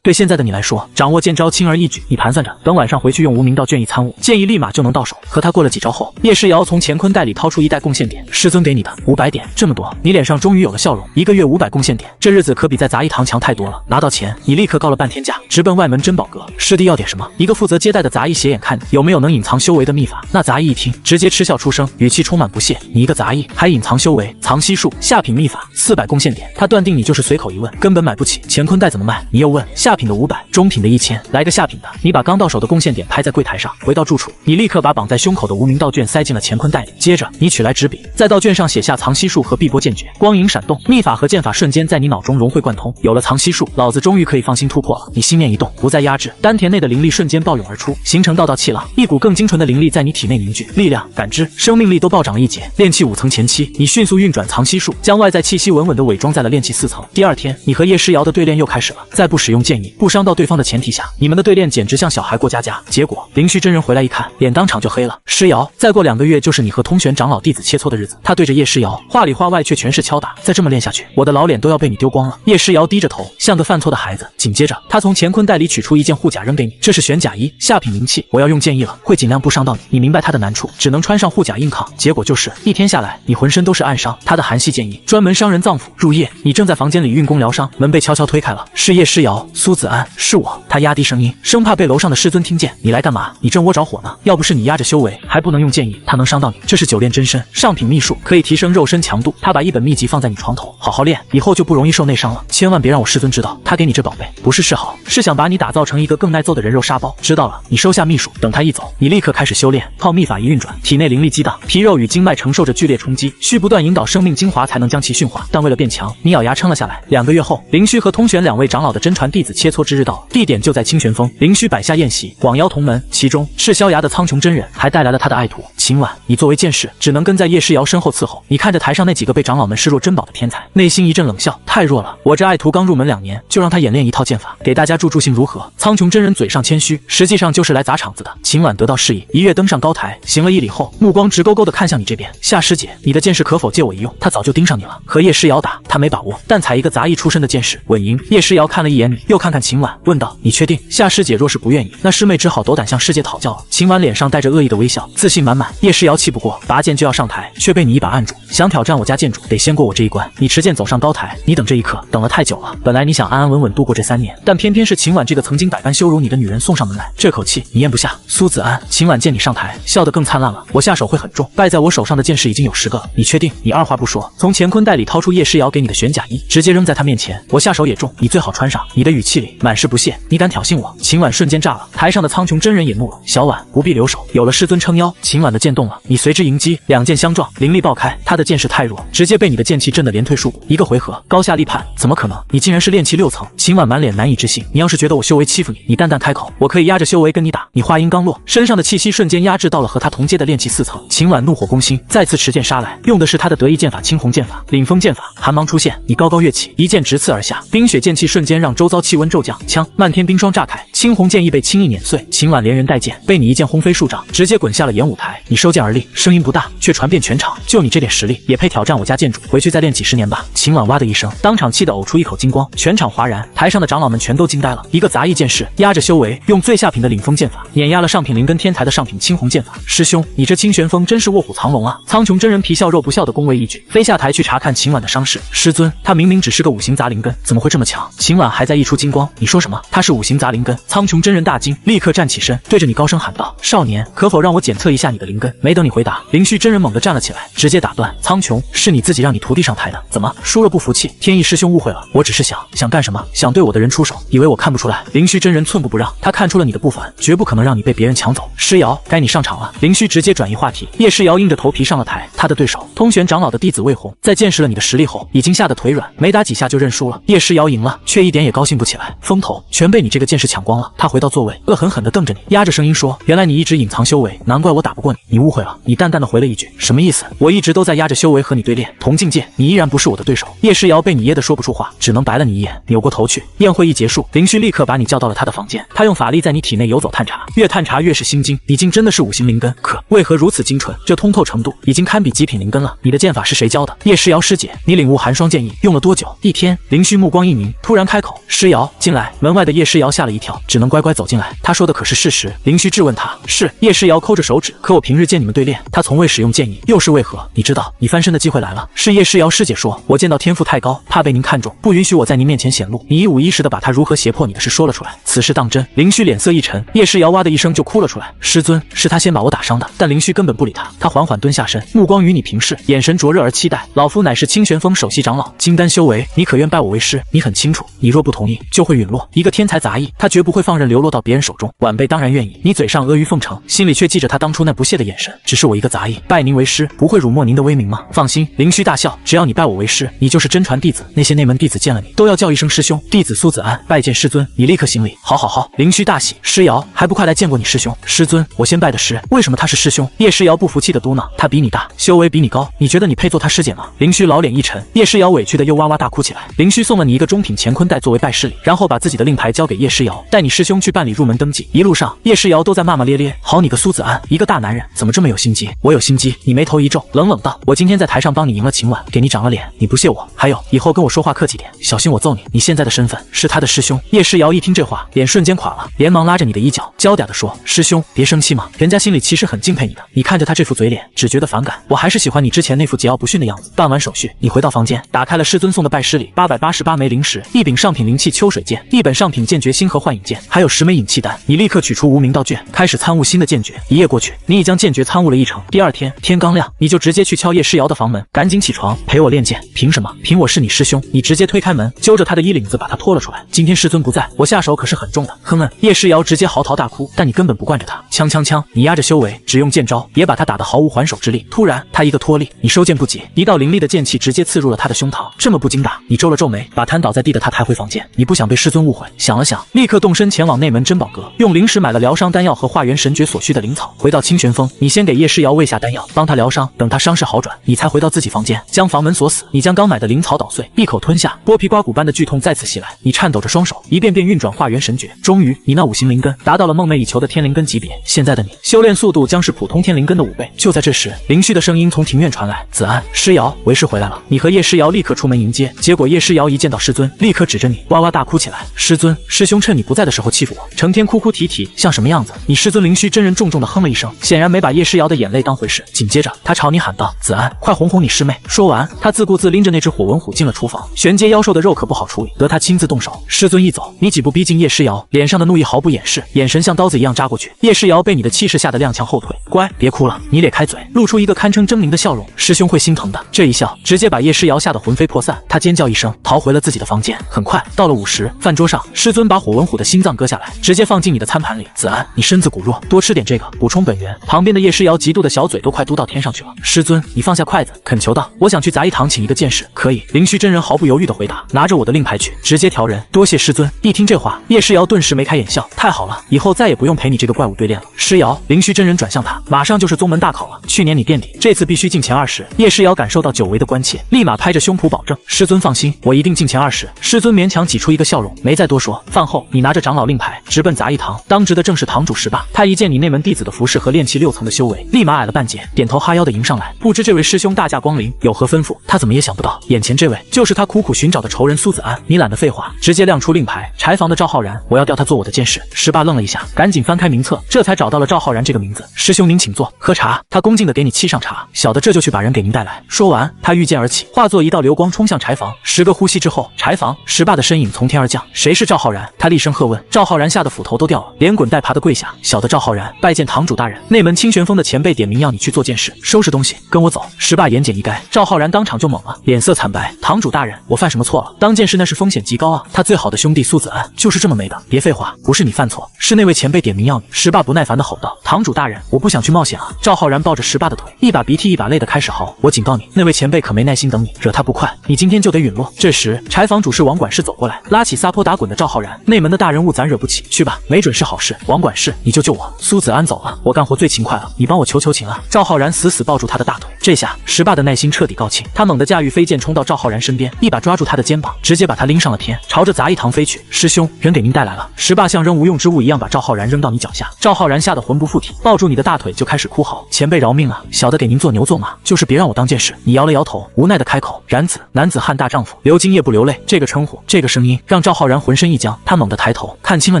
对现在的你来说，掌握剑招轻而易举。你盘算着，等晚上回去用无名道卷一参悟，剑意立马就能到手。可他过了几招后，叶诗瑶从乾坤袋里掏出一袋贡献点，师尊给你的500点，这么多。你脸上终于有了笑容。1个月500贡献点，这日子可比在杂役堂强太多了。拿到钱，你立刻告了半天假，直奔外门珍宝阁。师弟要点什么？一个负责接待的杂役斜眼看你，有没有能隐藏修为的秘法？那杂役一听，直接嗤笑出声，语气充满不屑：“你一个杂役，还隐藏修为？藏息术，下品秘法，400贡献点。”他断定你就是随口一问，根本买不起。乾坤袋怎么卖？你又问。下品的500，中品的1000，来个下品的。你把刚到手的贡献点拍在柜台上，回到住处，你立刻把绑在胸口的无名道卷塞进了乾坤袋里。接着，你取来纸笔，在道卷上写下藏息术和碧波剑诀。光影闪动，秘法和剑法瞬间在你脑中融会贯通。有了藏息术，老子终于可以放心突破了。你心念一动，不再压制，丹田内的灵力瞬间暴涌而出，形成道道气浪，一股更精纯的灵力在你体内凝聚，力量、感知、生命力都暴涨了一截。炼气5层前期，你迅速运转藏息术，将外在气息稳稳地伪装在了炼气4层。第2天，你和叶诗瑶的对练又开始了，在不使用剑意、不伤到对方的前提下，你们的对练简直像小孩过家家。结果灵虚真人回来一看，脸当场就黑了。诗瑶，再过2个月就是你和通玄长老弟子切磋的日子。他对着叶诗瑶话里话外却全是敲打，再这么练下去，我的老脸都要被你丢光了。叶诗瑶低着头，像个犯错的孩子。紧接着，他从乾坤袋里取出一件护甲扔给你，这是玄甲衣，下品灵气，我要用剑意了，会尽量不伤到你。你明白他的难处，只能穿上护甲硬抗。结果就是1天下来，你浑身都是暗伤。他的寒系剑意专门伤人脏腑。入夜，你正在房间里运功疗伤，门被悄悄推开了，是叶诗瑶。苏子安，是我。他压低声音，生怕被楼上的师尊听见。你来干嘛？你正窝着火呢。要不是你压着修为，还不能用剑意，他能伤到你？这是9炼真身，上品秘术，可以提升肉身强度。他把一本秘籍放在你床头，好好练，以后就不容易受内伤了。千万别让我师尊知道，他给你这宝贝不是示好，是想把你打造成一个更耐揍的人肉沙包。知道了，你收下秘术，等他一走，你立刻开始修炼。靠秘法一运转，体内灵力激荡，皮肉与经脉承受着剧烈冲击，需不断引导生命精华才能将其驯化。但为了变强，你咬牙撑了下来。2个月后，灵虚和通玄2位长老的真传弟子切磋之日到，地点就在清玄峰。灵虚摆下宴席，广邀同门，其中赤霄崖的苍穹真人还带来了他的爱徒。秦晚，你作为剑士，只能跟在叶诗瑶身后伺候。你看着台上那几个被长老们视若珍宝的天才，内心一阵冷笑，太弱了。我这爱徒刚入门2年，就让他演练一套剑法，给大家助兴如何？苍穹真人嘴上谦虚，实际上就是来砸场子的。秦晚得到示意，一跃登上高台，行了一礼后，目光直勾勾地看向你这边。夏师姐，你的剑士可否借我一用？他早就盯上你了。和叶诗瑶打，他没把握，但采一个杂役出身的剑士稳赢。叶诗瑶看了一眼你，又看看秦晚，问道：“你确定？”夏师姐若是不愿意，那师妹只好斗胆向师姐讨教了。秦晚脸上带着恶意的微笑，自信满满。叶诗瑶气不过，拔剑就要上台，却被你一把按住。想挑战我家剑主，得先过我这一关。你持剑走上高台，你等这一刻，等了太久了。本来你想安安稳稳度过这3年，但偏偏是秦晚这个曾经百般羞辱你的女人送上门来，这口气你咽不下。苏子安，秦晚见你上台，笑得更灿烂了。我下手会很重，败在我手上的剑士已经有10个了。你确定？你二话不说，从乾坤袋里掏出叶诗瑶给你的玄甲衣，直接扔在他面前。我下手也重，你最好穿上。你的语气里满是不屑，你敢挑衅我？秦晚瞬间炸了，台上的苍穹真人也怒了。小婉，不必留手，有了师尊撑腰。秦晚的剑动了，你随之迎击，2剑相撞，灵力爆开。他的剑势太弱，直接被你的剑气震得连退数步。1个回合，高下立判。怎么可能？你竟然是炼气6层！秦晚满脸难以置信。你要是觉得我修为欺负你，你淡淡开口，我可以压着修为跟你打。你话音刚落，身上的气息瞬间压制到了和他同阶的炼气4层。秦晚怒火攻心，再次持剑杀来，用的是他的得意剑法青红剑法。领风剑法，寒芒出现，你高高跃起，一剑直刺而下，冰雪剑气瞬间让周遭气温骤降，枪漫天冰霜炸开，青红剑意被轻易碾碎。秦晚连人带剑被你一剑轰飞数丈，直接滚下了演舞台。你收剑而立，声音不大，却传遍全场。就你这点实力，也配挑战我家剑主？回去再练几10年吧！秦晚哇的一声，当场气得呕出一口金光，全场哗然，台上的长老们全都惊呆了。一个杂役剑士压着修为，用最下品的领风剑法碾压了上品灵根天才的上品青红剑法。师兄，你这清玄风真是卧虎藏龙啊！苍穹真人皮笑肉不笑的恭维一句，飞下台去查看秦晚的伤势。师尊，他明明只是个5行杂灵根，怎么会这么强？秦晚还在溢出金光。你说什么？他是5行杂灵根？苍穹真人大惊，立刻站起身，对着你高声喊道：“少年，可否让我检测一下你的灵根？”没等你回答，灵虚真人猛地站了起来，直接打断：“苍穹，是你自己让你徒弟上台的，怎么输了不服气？天意师兄误会了，我只是想干什么？想对我的人出手，以为我看不出来？”灵虚真人寸步不让，他看出了你的不凡，绝不可能让你被别人抢走。诗瑶，该你上场了。灵虚直接转移话题。叶诗瑶硬着头皮上了台，他的对手通玄长老的弟子魏红，在见识了你的实力后，后已经吓得腿软，没打几下就认输了。叶诗瑶赢了，却一点也高兴不起来，风头全被你这个剑士抢光了。他回到座位，恶狠狠地瞪着你，压着声音说：“原来你一直隐藏修为，难怪我打不过你。你误会了。”你淡淡的回了一句：“什么意思？我一直都在压着修为和你对练，同境界，你依然不是我的对手。”叶诗瑶被你噎得说不出话，只能白了你一眼，扭过头去。宴会一结束，林旭立刻把你叫到了他的房间，他用法力在你体内游走探查，越探查越是心惊，你竟真的是五行灵根，可为何如此精纯？这通透程度已经堪比极品灵根了。你的剑法是谁教的？叶诗瑶师姐，你领悟寒霜剑意用了多久？1天。林旭目光一凝，突然开口：“诗瑶，进来。”门外的叶诗瑶吓了一跳，只能乖乖走进来。他说的可是事实？林旭质问他。是。叶诗瑶抠着手指，可我平日见你们对练，他从未使用剑意，又是为何？你知道，你翻身的机会来了。是叶诗瑶师姐说，我见到天赋太高，怕被您看中，不允许我在您面前显露。你一五一十的把他如何胁迫你的事说了出来。此事当真？林旭脸色一沉，叶诗瑶哇的一声就哭了出来。师尊，是他先把我打伤的。但林旭根本不理他，他缓缓蹲下身，目光与你平视，眼神灼热而期待。老夫乃是清玄峰首席长老，金丹修为，你可愿拜我为师？你很清楚，你若不同意，就会陨落。一个天才杂役，他绝不会放任流落到别人手中。晚辈当然愿意。你嘴上阿谀奉承，心里却记着他当初那不屑的眼神。只是我一个杂役，拜您为师，不会辱没您的威名吗？放心。林旭大笑，只要你拜我为师，你就是真传弟子。那些内门弟子见了你，都要叫一声师兄。弟子苏子安拜见师尊。你立刻行礼。好好好。林旭大喜，诗瑶还不快来见过你师兄？师尊，我先拜的师，为什么他是师兄？叶诗瑶不服气的嘟囔，他比你大，修为比你高，你觉得你配做他师姐吗？林旭老脸一沉，叶诗瑶委屈的又哇哇大哭起来。林旭送了你一个中品乾坤袋作为拜师礼，然后把自己的令牌交给叶诗瑶，带你师兄去办理入门登记。一路上，叶诗瑶都在骂骂咧咧，好你个苏子安，一个大男人怎么这么有心机？我有心机？你眉头一皱，冷冷道：我今天在台上帮你赢了秦婉，给你长了脸，你不屑我。还有，以后跟我说话客气点，小心我揍你。你现在的身份是他的师兄。叶诗瑶一听这话，脸瞬间垮了，连忙拉着你的衣角，娇嗲地说：师兄，别生气嘛，人家心里其实很敬佩你的。你看着他这副嘴脸，只觉得反感。我还是喜欢你之前那副桀骜不驯的样子。办完手续，你回到房间，打开了师尊送的拜师礼，888枚灵石，一柄上品灵气秋水剑，一本上品剑诀星河幻影剑，还有10枚引气丹。你立刻取出无名道卷，开始参悟新的剑诀。一夜过去，你已将剑诀参悟了1成。第二天天刚亮，你就直接去敲叶诗瑶的房门，赶紧起床陪我练剑。凭什么？凭我是你师兄。你直接推开门，揪着他的衣领子把他拖了出来。今天师尊不在，我下手可是很重的。哼！叶诗瑶直接嚎啕大哭，但你根本不惯着他。锵锵锵！你压着修为，只用剑招，也把他打得毫无还手之力。突然，他一个脱力，你收剑不及，一道凌厉的剑气直接刺入了他的胸膛。这么不经打，你皱了皱眉，把瘫倒在地的他抬回房间。你不想被师尊误会，想了想，立刻动身前往内门珍宝阁，用灵石买了疗伤丹药和化元神诀所需的灵草。回到清玄峰，你先给叶诗瑶喂下丹药，帮他疗伤，等他伤势好转，你才回到自己房间，将房门锁死。你将刚买的灵草捣碎，一口吞下，剥皮刮骨般的剧痛再次袭来。你颤抖着双手，一遍遍运转化元神诀。终于，你那五行灵根达到了梦寐以求的天灵根级别。现在的你，修炼速度将是普通天灵根的5倍。就在这时，林旭的声音从庭院传来：子安，诗瑶，为师回来了。你和叶诗瑶立刻出门迎接，结果叶诗瑶一见到师尊，立刻指着你哇哇大哭起来。师尊，师兄趁你不在的时候欺负我，成天哭哭啼啼，像什么样子？你师尊林旭真人重重的哼了一声，显然没把叶诗瑶的眼泪当回事。紧接着，他朝你喊道：子安，快哄哄你师妹。说完，他自顾自拎着那只火纹虎进了厨房。玄阶妖兽的肉可不好处理，得他亲自动手。师尊一走，你几步逼近叶诗瑶，脸上的怒意毫不掩饰，眼神像刀子一样扎过去。叶诗瑶被你的气势吓得踉跄后退。乖，别哭了。你咧开嘴，露出一个堪称狰狞的笑容。师兄会心疼的。这一笑直接把叶诗瑶吓得魂飞魄散，他尖叫一声，逃回了自己的房间。很快到了午时，饭桌上，师尊把火纹虎的心脏割下来，直接放进你的餐盘里。子安，你身子骨弱，多吃点这个，补充本源。旁边的叶诗瑶嫉妒的小嘴都快嘟到天上去了。师尊，你放下筷子，恳求道：我想去杂役堂请一个剑士。可以。灵虚真人毫不犹豫的回答：拿着我的令牌去，直接调人。多谢师尊。一听这话，叶诗瑶顿时眉开眼笑。太好了，以后再也不用陪你这个怪物对练了。诗瑶，灵虚真人转向他，马上就是宗门大考了。去年你垫底，这次必须进前20。叶诗瑶感受到久违的关切，立马拍着胸脯保证：师尊放心，我一定进前20。师尊勉强挤出一个笑容，没再多说。饭后，你拿着长老令牌直奔杂役堂，当值的正是堂主石霸。他一见你内门弟子的服饰和炼气6层的修为，立马矮了半截，点头哈腰的迎上来。不知这位师兄大驾光临，有何吩咐？他怎么也想不到，眼前这位就是他苦苦寻找的仇人苏子安。你懒得废话，直接亮出令牌，柴房的赵浩然，我要调他做我的剑士。石霸愣了一下，赶紧翻开名册，这才找到了赵浩然这个名字。师兄您请坐，喝茶。他恭敬地给你沏上茶，小的这就去把人给您带来。说完，他御剑而起，化作一道流光冲向柴房。10个呼吸之后，柴房石霸的身影从天而降。谁是赵浩然？他厉声喝问。赵浩然吓得斧头都掉了，连滚带爬的跪下。小的赵浩然拜见堂主大人，内门清玄峰的前辈点名要你去做剑士，收拾东西跟我走。石霸言简意赅，赵浩然当场就懵了，脸色惨白。堂主大人，我犯什么错了？当剑士那是风险极高啊，他最好的兄弟苏子安就是这么没的。别废话，不是你犯错，是那位前辈点名要你。石霸不耐烦地吼道：堂主大人，我不想去冒险啊。赵浩然抱着石霸的腿，一把鼻涕一把泪的开始嚎。我警告你，那位前辈可没耐心等你。你，惹他不快，你今天就得陨落。这时，柴房主事王管事走过来，拉起撒泼打滚的赵浩然。内门的大人物咱惹不起，去吧，没准是好事。王管事，你就救我。苏子安走了，我干活最勤快了，你帮我求求情啊！赵浩然死死抱住他的大腿，这下石霸的耐心彻底告罄，他猛地驾驭飞剑冲到赵浩然身边，一把抓住他的肩膀，直接把他拎上了天，朝着杂役堂飞去。师兄，人给您带来了。石霸像扔无用之物一样把赵浩然扔到你脚下，赵浩然吓得魂不附体，抱住你的大腿就开始哭嚎：“前辈饶命啊！小的给您做牛做马，就是别让我当件事。”你摇了摇头，无奈的开口：“然子，男子汉大丈夫，流精液不流泪。”这个称呼，这个声音，让赵浩然浑身一僵，他猛地抬头，看清了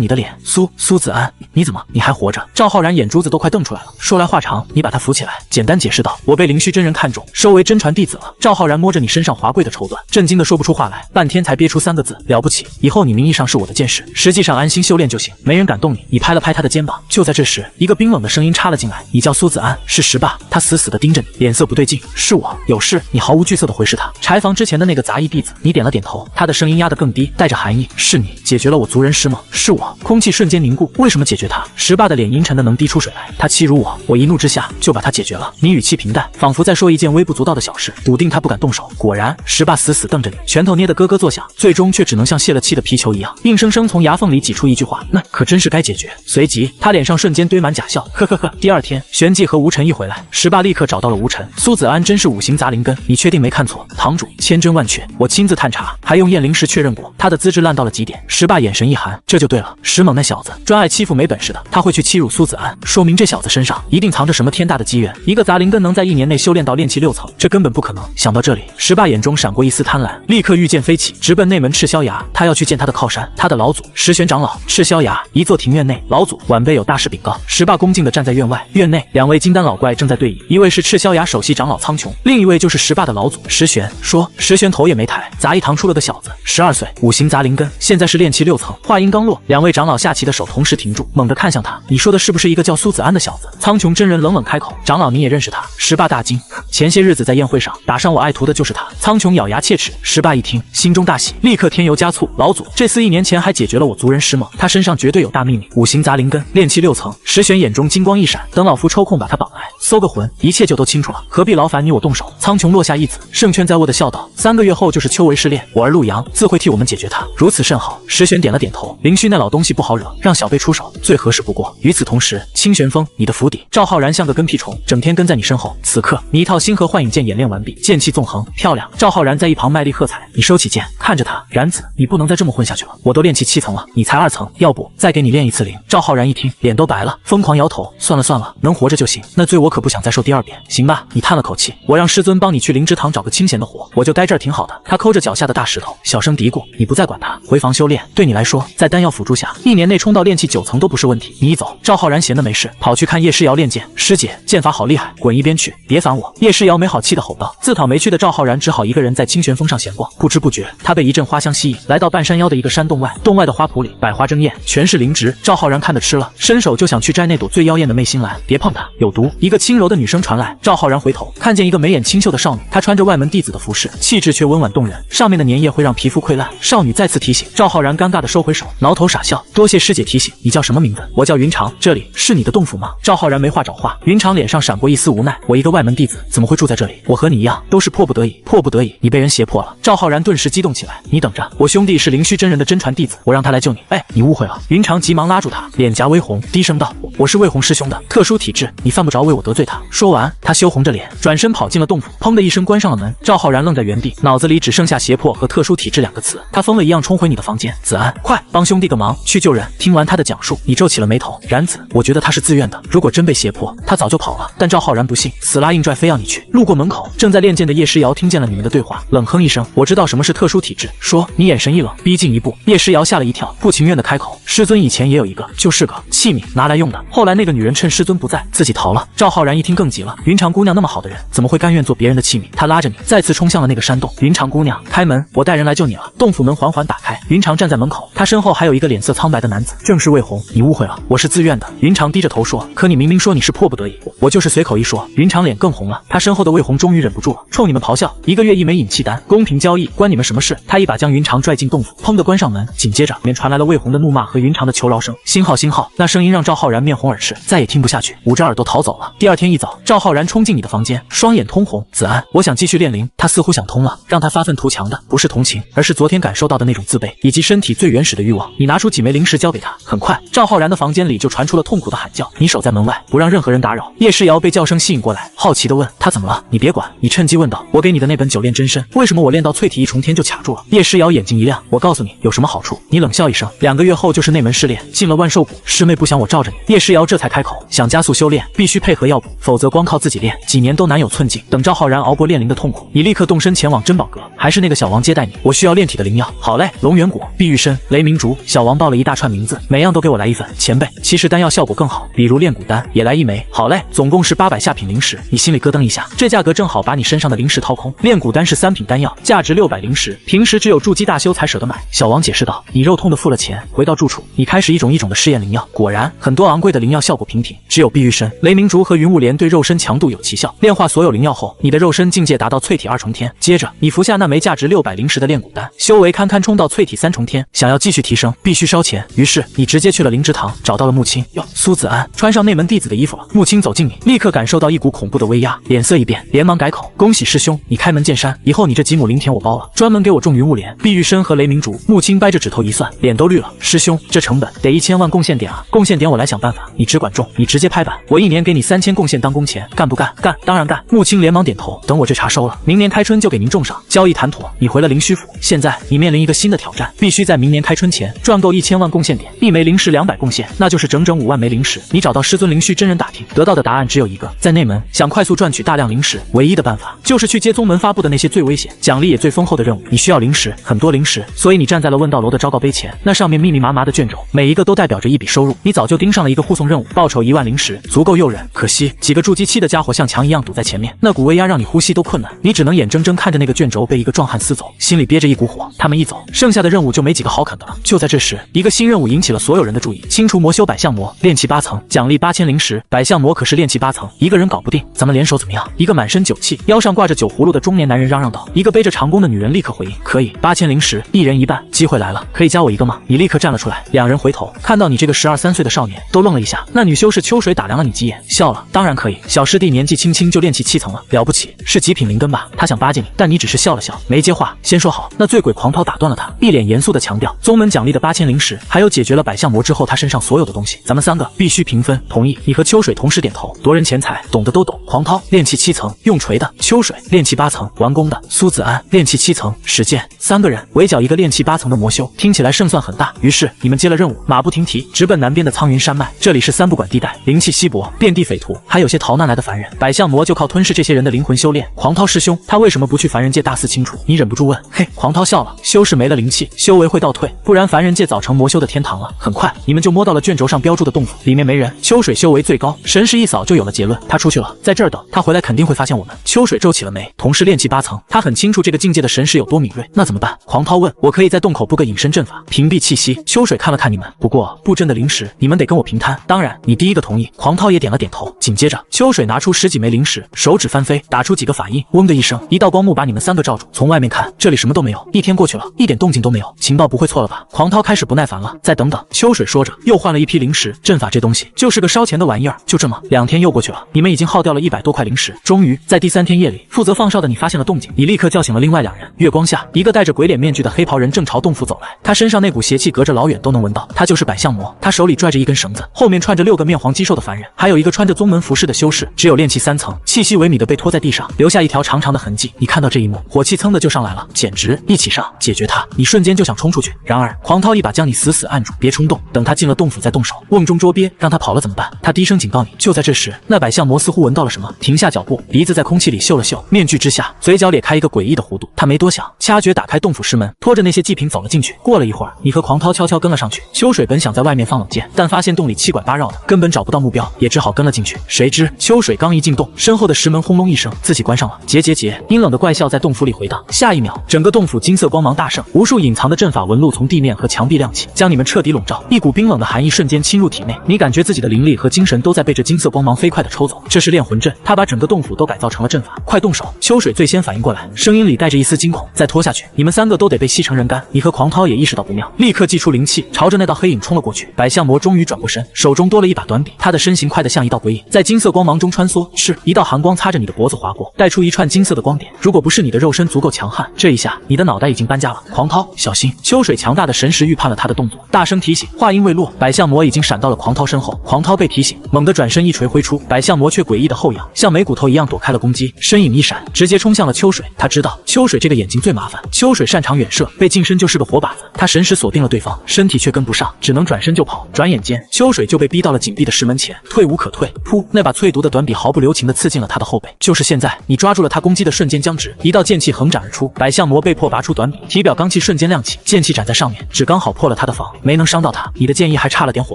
你的脸，苏子安，你怎么，你还活着？赵浩然眼珠子都快瞪出来了。说来话长，你把他扶起来，简单解释道：“我被灵虚真人看中，收为真传弟子了。”赵浩然摸着你身上华贵的绸缎，震惊的说不出话来，半天才憋出3个字：了不起。以后你名义上是我的剑士，实际上安心修炼就行，没人敢动你。你拍了拍他的肩膀。就在这时，一个冰冷的声音插了进来：“你叫苏子安，是石霸。”他死死地盯着你，脸色不对劲。是我，有事。你毫无惧色地回视他。柴房之前的那个杂役弟子，你点了点头。他的声音压得更低，带着寒意：“是你解决了我族人师吗？”是我。空气瞬间凝固。为什么解决他？石霸的脸阴沉的能滴出水来。他欺辱我，我一怒之下就把他解决了。你语气平淡，仿佛在说一件微不足道的小事，笃定他不敢动手。果然，石霸死死瞪着你，拳头捏得咯咯作响，最终却只能像泄了气的皮球一样，硬生生从牙缝里挤出一句话：“那可真是该解决。”随即，他脸上瞬间堆满假笑，呵呵呵。第二天，玄寂和吴尘一回来，石霸立刻找到了吴尘。苏子安真是5行杂灵根，你确定没看错？堂主，千真万确，我亲自探查，还用验灵石确认过，他的资质烂到了极点。石霸眼神一寒，这就对了，石猛那小子专爱欺负没本事的，他会去欺辱苏子安，说明这小子身上一定藏着什么天大的机缘。一个杂灵根能在1年内修炼到炼气6层，这根本不可能。想到这里，石霸眼中闪过一丝贪婪，立刻御剑飞起，直奔内门赤霄崖。他要去见他的靠山，他的老祖石玄长老。赤霄崖一座庭院内，老祖晚辈有大事禀告。石霸恭敬地站在院外，院内2位金丹老怪正在对弈，一位是赤霄崖首席长老苍穹，另一位就是石霸的老祖石玄。说石玄头也没抬，杂役堂出了个小子，12岁，5行杂灵根，现在是炼气6层。话音刚落，2位长老下棋的手同时停住，猛地看向他。你说的是不是一个叫苏子安的小子？苍穹真人冷冷开口：“长老，你也认识他？”石霸大惊，前些日子在宴会上打伤我爱徒的就是他。苍穹咬牙切齿。石霸一听，心中大喜，立刻添油加醋：“老祖，这厮1年前还解决了我族人师梦，他身上绝对有大秘密。5行杂灵根，炼气6层。”石玄眼中金光一闪，等老夫抽空把他绑来，搜个魂，一切就都清楚了，何必劳烦你我动手？苍穹落下一子，胜券在握的笑道：“3个月后就是秋闱试炼，我儿陆阳自会替我们解决他。如此甚好。”石玄点了点头，灵虚那老东西不好惹，让小辈出手最合适不过。与此同时，清玄峰，你的府邸，赵浩然像个跟屁虫，整天跟在你身后。此刻，你一套星河幻影剑演练完毕，剑气纵横，漂亮。赵浩然在一旁卖力喝彩。你收起剑，看着他，然子，你不能再这么混下去了。我都炼气7层了，你才2层，要不再给你炼一次灵？赵浩然一听，脸都白了，疯狂摇头：“算了算了，能活着就行，那罪我可不想再受第2遍。行吧，你叹了口气，我让师尊帮你去灵芝堂找个清闲的活，我就待这儿挺好的。”他抠着脚下的大石头，小声嘀咕：“你不再管他，回房修炼。对你来说，在丹药辅助下，1年内冲到炼气9层都不是问题。你一走，赵浩然闲的没事，跑去看叶诗瑶练剑。师姐，剑法好厉害，滚一边去，别烦我。”叶诗瑶没好气的吼道。自讨没趣的赵浩然只好一个人在清玄峰上闲逛。不知不觉，他被一阵花香吸引，来到半山腰的一个山洞外。洞外的花圃里百花争艳，全是灵芝。赵浩然看得吃了，伸手就想去摘那朵最妖艳的媚心兰。别碰它，有毒！一个轻柔的女声传来。赵浩然回头，看见一个眉眼清秀的少女，她穿着外门弟子的服饰，气质却温婉动人，上面的粘液会让皮肤溃烂。少女再次提醒赵浩然，尴尬的收回手，挠头傻笑：“多谢师姐提醒，你叫什么名字？”“我叫云长，这里是你的洞府吗？”赵浩然没话找话。云长脸上闪过一丝无奈：“我一个外门弟子怎么会住在这里？我和你一样，都是迫不得已。迫不得已，你被人胁迫了。”赵浩然顿时激动起来：“你等着，我兄弟是灵虚真人的真传弟子，我让他来救你。”“哎，你误会了。”云长急忙拉住他，脸颊微红，低声道：“我是魏红师兄的特殊体质，你犯不着为我得罪他。”说完，他羞红着脸，转身跑进了洞府，砰的一声关上了门。赵浩然愣在原地，脑子里只剩下胁迫和特殊体质2个词。他疯了一样冲回你的房间：“子安，快帮兄弟个忙，去救人！”听完他的讲述，你皱起了眉头：“然子，我觉得他是自愿的，如果真被胁迫，他早就跑了。”但赵浩然不信，死拉硬拽非要你去。路过门口，正在练剑的叶诗瑶听见了你们的对话，冷哼一声：“我知道什么是特殊体质。”说你眼神一冷，逼近一步。叶诗瑶吓了一跳，不情愿的开口：“师尊以前也有一个，就是个器皿，拿来用的。后来那个女人趁师尊不在，自己逃了。”赵浩然一听更急了：“云长姑娘那么好的人，怎么会甘愿做别人的器皿？”他拉着你再次冲向了那个山洞。“云长姑娘，开门，我带人来救你了。”洞府门缓缓打开，云长站在门口，他身后还有一个脸色苍白的男子，正是魏红。你误会了，我是自愿的。云长低着头说，可你明明说你是迫不得已。我就是随口一说。云长脸更红了，他身后的魏红终于忍不住了，冲你们咆哮：1个月1枚引气丹，公平交易，关你们什么事？他一把将云长拽进洞府，砰的关上门，紧接着里面传来了魏红的怒骂和云长的求饶声。星号星号，那声音让赵浩然面红耳赤，再也听不下去，捂着耳朵逃走了。第二天一早，赵浩然冲进你的房间，双眼通红。子安，我想继续练灵。他似乎想通了，让他发愤图强的不是同情，而是昨天感受到的那种自卑，以及身体最原始的欲望。你拿出几枚灵石交给他。很快，赵浩然的房间里就传出了痛苦的喊叫。你守在门外，不让任何人打扰。叶诗瑶被叫声吸引过来，好奇地问他怎么了？你别管。你趁机问道，我给你的那本九炼真身，为什么我练到淬体一重天就卡住了？叶诗瑶眼睛一亮，我告诉你有什么好处。你冷笑一声，2个月后就是那门试炼，进了万寿谷，师妹不想我罩着你。叶诗瑶这才开口，想加速修炼，必须配合药补，否则光靠自己练，几年都难有寸进。等赵浩然熬过炼灵的痛苦，你立刻动身前往珍宝阁，还是那个小王接待你。我需要炼体的灵药。好嘞，龙元果、碧玉参、雷鸣竹。小王报了一大串名字，每样都给我来1份。前辈，其实丹药效果更好，比如炼骨丹也来1枚。好嘞，总共是800下品灵石。你心里咯噔一下，这价格正好把你身上的灵石掏空。炼骨丹是3品丹药，价值600灵石，平时只有筑基大修才舍得买。小王解释道。你肉痛的付了钱，回到住处，你开始一种一种的试验灵药。果然，很多昂贵的灵药效果平平，只有碧玉参、雷鸣竹和云雾莲对肉身强度有奇效。炼化所有灵药后，你的肉身境界达到淬体2重天。接着，你服下那枚价值600灵石的炼骨丹，修为堪冲到淬体3重天。想要继续提升，必须烧钱。于是，你直接去了灵芝堂，找到了木青。哟，苏子安穿上内门弟子的衣服了。木青走近你，立刻感受到一股恐怖的威压，脸色一变，连忙改口：恭喜师兄，你开门见山，以后你这几亩灵田我包了，专门给我种云雾莲、碧玉参和雷鸣竹。木青掰着指头一算，脸都绿了。师兄，这成本得1000万贡献点啊！贡献点我来想办法，你只管种，你直接拍板，我1年给你3000贡献当工钱，干不干？干，当然干。木青连忙点头。等我这茬收了，明年开春就给您种上。交易谈妥，你回了灵虚府。现在你面临一个新的挑战，必须在明年开春前赚够1000万贡献点，1枚灵石200贡献，那就是整整5万枚灵石。你找到师尊灵虚真人打听，得到的答案只有一个，在内门想快速赚取大量灵石，唯一的办法就是去接宗门发布的那些最危险、奖励也最丰厚的任务。你需要灵石，很多灵石，所以你站在了问道楼的昭告碑前，那上面密密麻麻的卷轴，每一个都代表着一笔收入。你早就盯上了一个护送任务，报酬1万灵石，足够诱人。可惜几个筑基期的家伙像墙一样堵在前面，那股威压让你呼吸都困难，你只能眼睁睁看着那个卷轴被一个壮汉撕走，心里憋着一股火。他们一走，剩下的任务就没几个好啃的了。就在这时，一个新任务引起了所有人的注意：清除魔修百象魔，炼气8层，奖励8000灵石。百象魔可是炼气8层，一个人搞不定，咱们联手怎么样？一个满身酒气、腰上挂着酒葫芦的中年男人嚷嚷道。一个背着长弓的女人立刻回应：可以，8000灵石，1人1半。机会来了，可以加我一个吗？你立刻站了出来。两人回头看到你这个12、13岁的少年，都愣了一下。那女修士秋水打量了你几眼，笑了：当然可以，小师弟年纪轻轻就炼气7层了，了不起，是极品灵根吧？他想巴结你，但你只是笑了笑，没接话。先说好。那醉鬼狂涛打断了他，一脸严肃地强调：宗门奖励的8000灵石，还有解决了百象魔之后他身上所有的东西，咱们3个必须平分。同意。你和秋水同时点头。夺人钱财，懂的都懂。狂涛炼气7层，用锤的；秋水炼气8层，完工的；苏子安炼气7层，实践。3个人围剿一个炼气8层的魔修，听起来胜算很大。于是你们接了任务，马不停蹄直奔南边的苍云山脉。这里是3不管地带，灵气稀薄，遍地匪徒，还有些逃难来的凡人。百象魔就靠吞噬这些人的灵魂修炼。狂涛师兄，他为什么不去凡人界大肆清除？你忍不住问。嘿，狂涛笑了，修士没了灵气，修为会倒退，不然凡人界早成魔修的天堂了。很快你们就摸到了卷轴上标注的洞府，里面没人。秋水修为最高，神识一扫就有了结论，他出去了，在这儿等，他回来肯定会发现我们。秋水皱起了眉，同是炼气8层，他很清楚这个境界的神识有多敏锐。那怎么办？狂涛问。我可以在洞口布个隐身阵法，屏蔽气息。秋水看了看你们，不过布阵的灵石你们得跟我平摊。当然，你第一个同意。狂涛也点了点头。紧接着，秋水拿出10几枚灵石，手指翻飞，打出几个法印，嗡的一声，一道光幕把你们3个罩住。从外面看，这里什么都没有。1天过去了，一点动静都没有，情报不会错了吧？狂涛开始不耐烦了。再等等。秋水说着，又换了一批灵石。阵法这东西就是个烧钱的玩意儿。就这么2天又过去了，你们已经耗掉了100多块灵石。终于在第3天夜里，负责放哨的你发现了动静，你立刻叫醒了另外2人。月光下，一个戴着鬼脸面具的黑袍人正朝洞府走来，他身上那股邪气隔着老远都能闻到，他就是百象魔。他手里拽着一根绳子，后面串着6个面黄肌瘦的凡人，还有一个穿着宗门服饰的修士，只有炼气3层，气息萎靡的被拖在地上，留下一条长长的痕迹。你看到这一幕，火气噌的就上来了，简直一起上，解决他！你瞬间就想冲出去，然而狂涛一把将你死死按住，别冲动，等他进了洞府再动手。瓮中捉鳖，让他跑了怎么办？他低声警告你。就在这时，那百象魔似乎闻到了什么，停下脚步，鼻子在空气里嗅了嗅，面具之下，嘴角咧开一个诡异的弧度。他没多想，掐诀打开洞府师门，拖着那些祭品走了进去。过了一会儿，你和狂涛悄悄跟了上去。秋水本想在外面放冷箭，但发现洞里七拐八绕的，根本找不到目标，也只好跟了进去。谁知秋水刚一进洞，身后的石门轰隆一声自己关上了。结，阴冷的怪笑在洞府里回荡。下一秒，整个洞府金色光芒大盛，无数隐隐藏的阵法纹路从地面和墙壁亮起，将你们彻底笼罩。一股冰冷的寒意瞬间侵入体内，你感觉自己的灵力和精神都在被这金色光芒飞快地抽走。这是炼魂阵，他把整个洞府都改造成了阵法。快动手！秋水最先反应过来，声音里带着一丝惊恐。再拖下去，你们3个都得被吸成人干。你和狂涛也意识到不妙，立刻祭出灵气，朝着那道黑影冲了过去。百象魔终于转过身，手中多了一把短柄，他的身形快得像一道鬼影，在金色光芒中穿梭。是一道寒光擦着你的脖子划过，带出一串金色的光点。如果不是你的肉身足够强悍，这一下你的脑袋已经搬家了。狂涛，小心！秋水强大的神识预判了他的动作，大声提醒。话音未落，百象魔已经闪到了狂涛身后。狂涛被提醒，猛地转身一锤挥出，百象魔却诡异的后仰，像美骨头一样躲开了攻击，身影一闪，直接冲向了秋水。他知道秋水这个眼睛最麻烦，秋水擅长远射，被近身就是个活靶子。他神识锁定了对方，身体却跟不上，只能转身就跑。转眼间，秋水就被逼到了紧闭的石门前，退无可退。噗！那把淬毒的短笔毫不留情地刺进了他的后背。就是现在，你抓住了他攻击的瞬间僵直，一道剑气横斩而出，百象魔被迫拔出短笔，体表罡气瞬间亮起，剑气斩在上面，只刚好破了他的防，没能伤到他。你的剑意还差了点火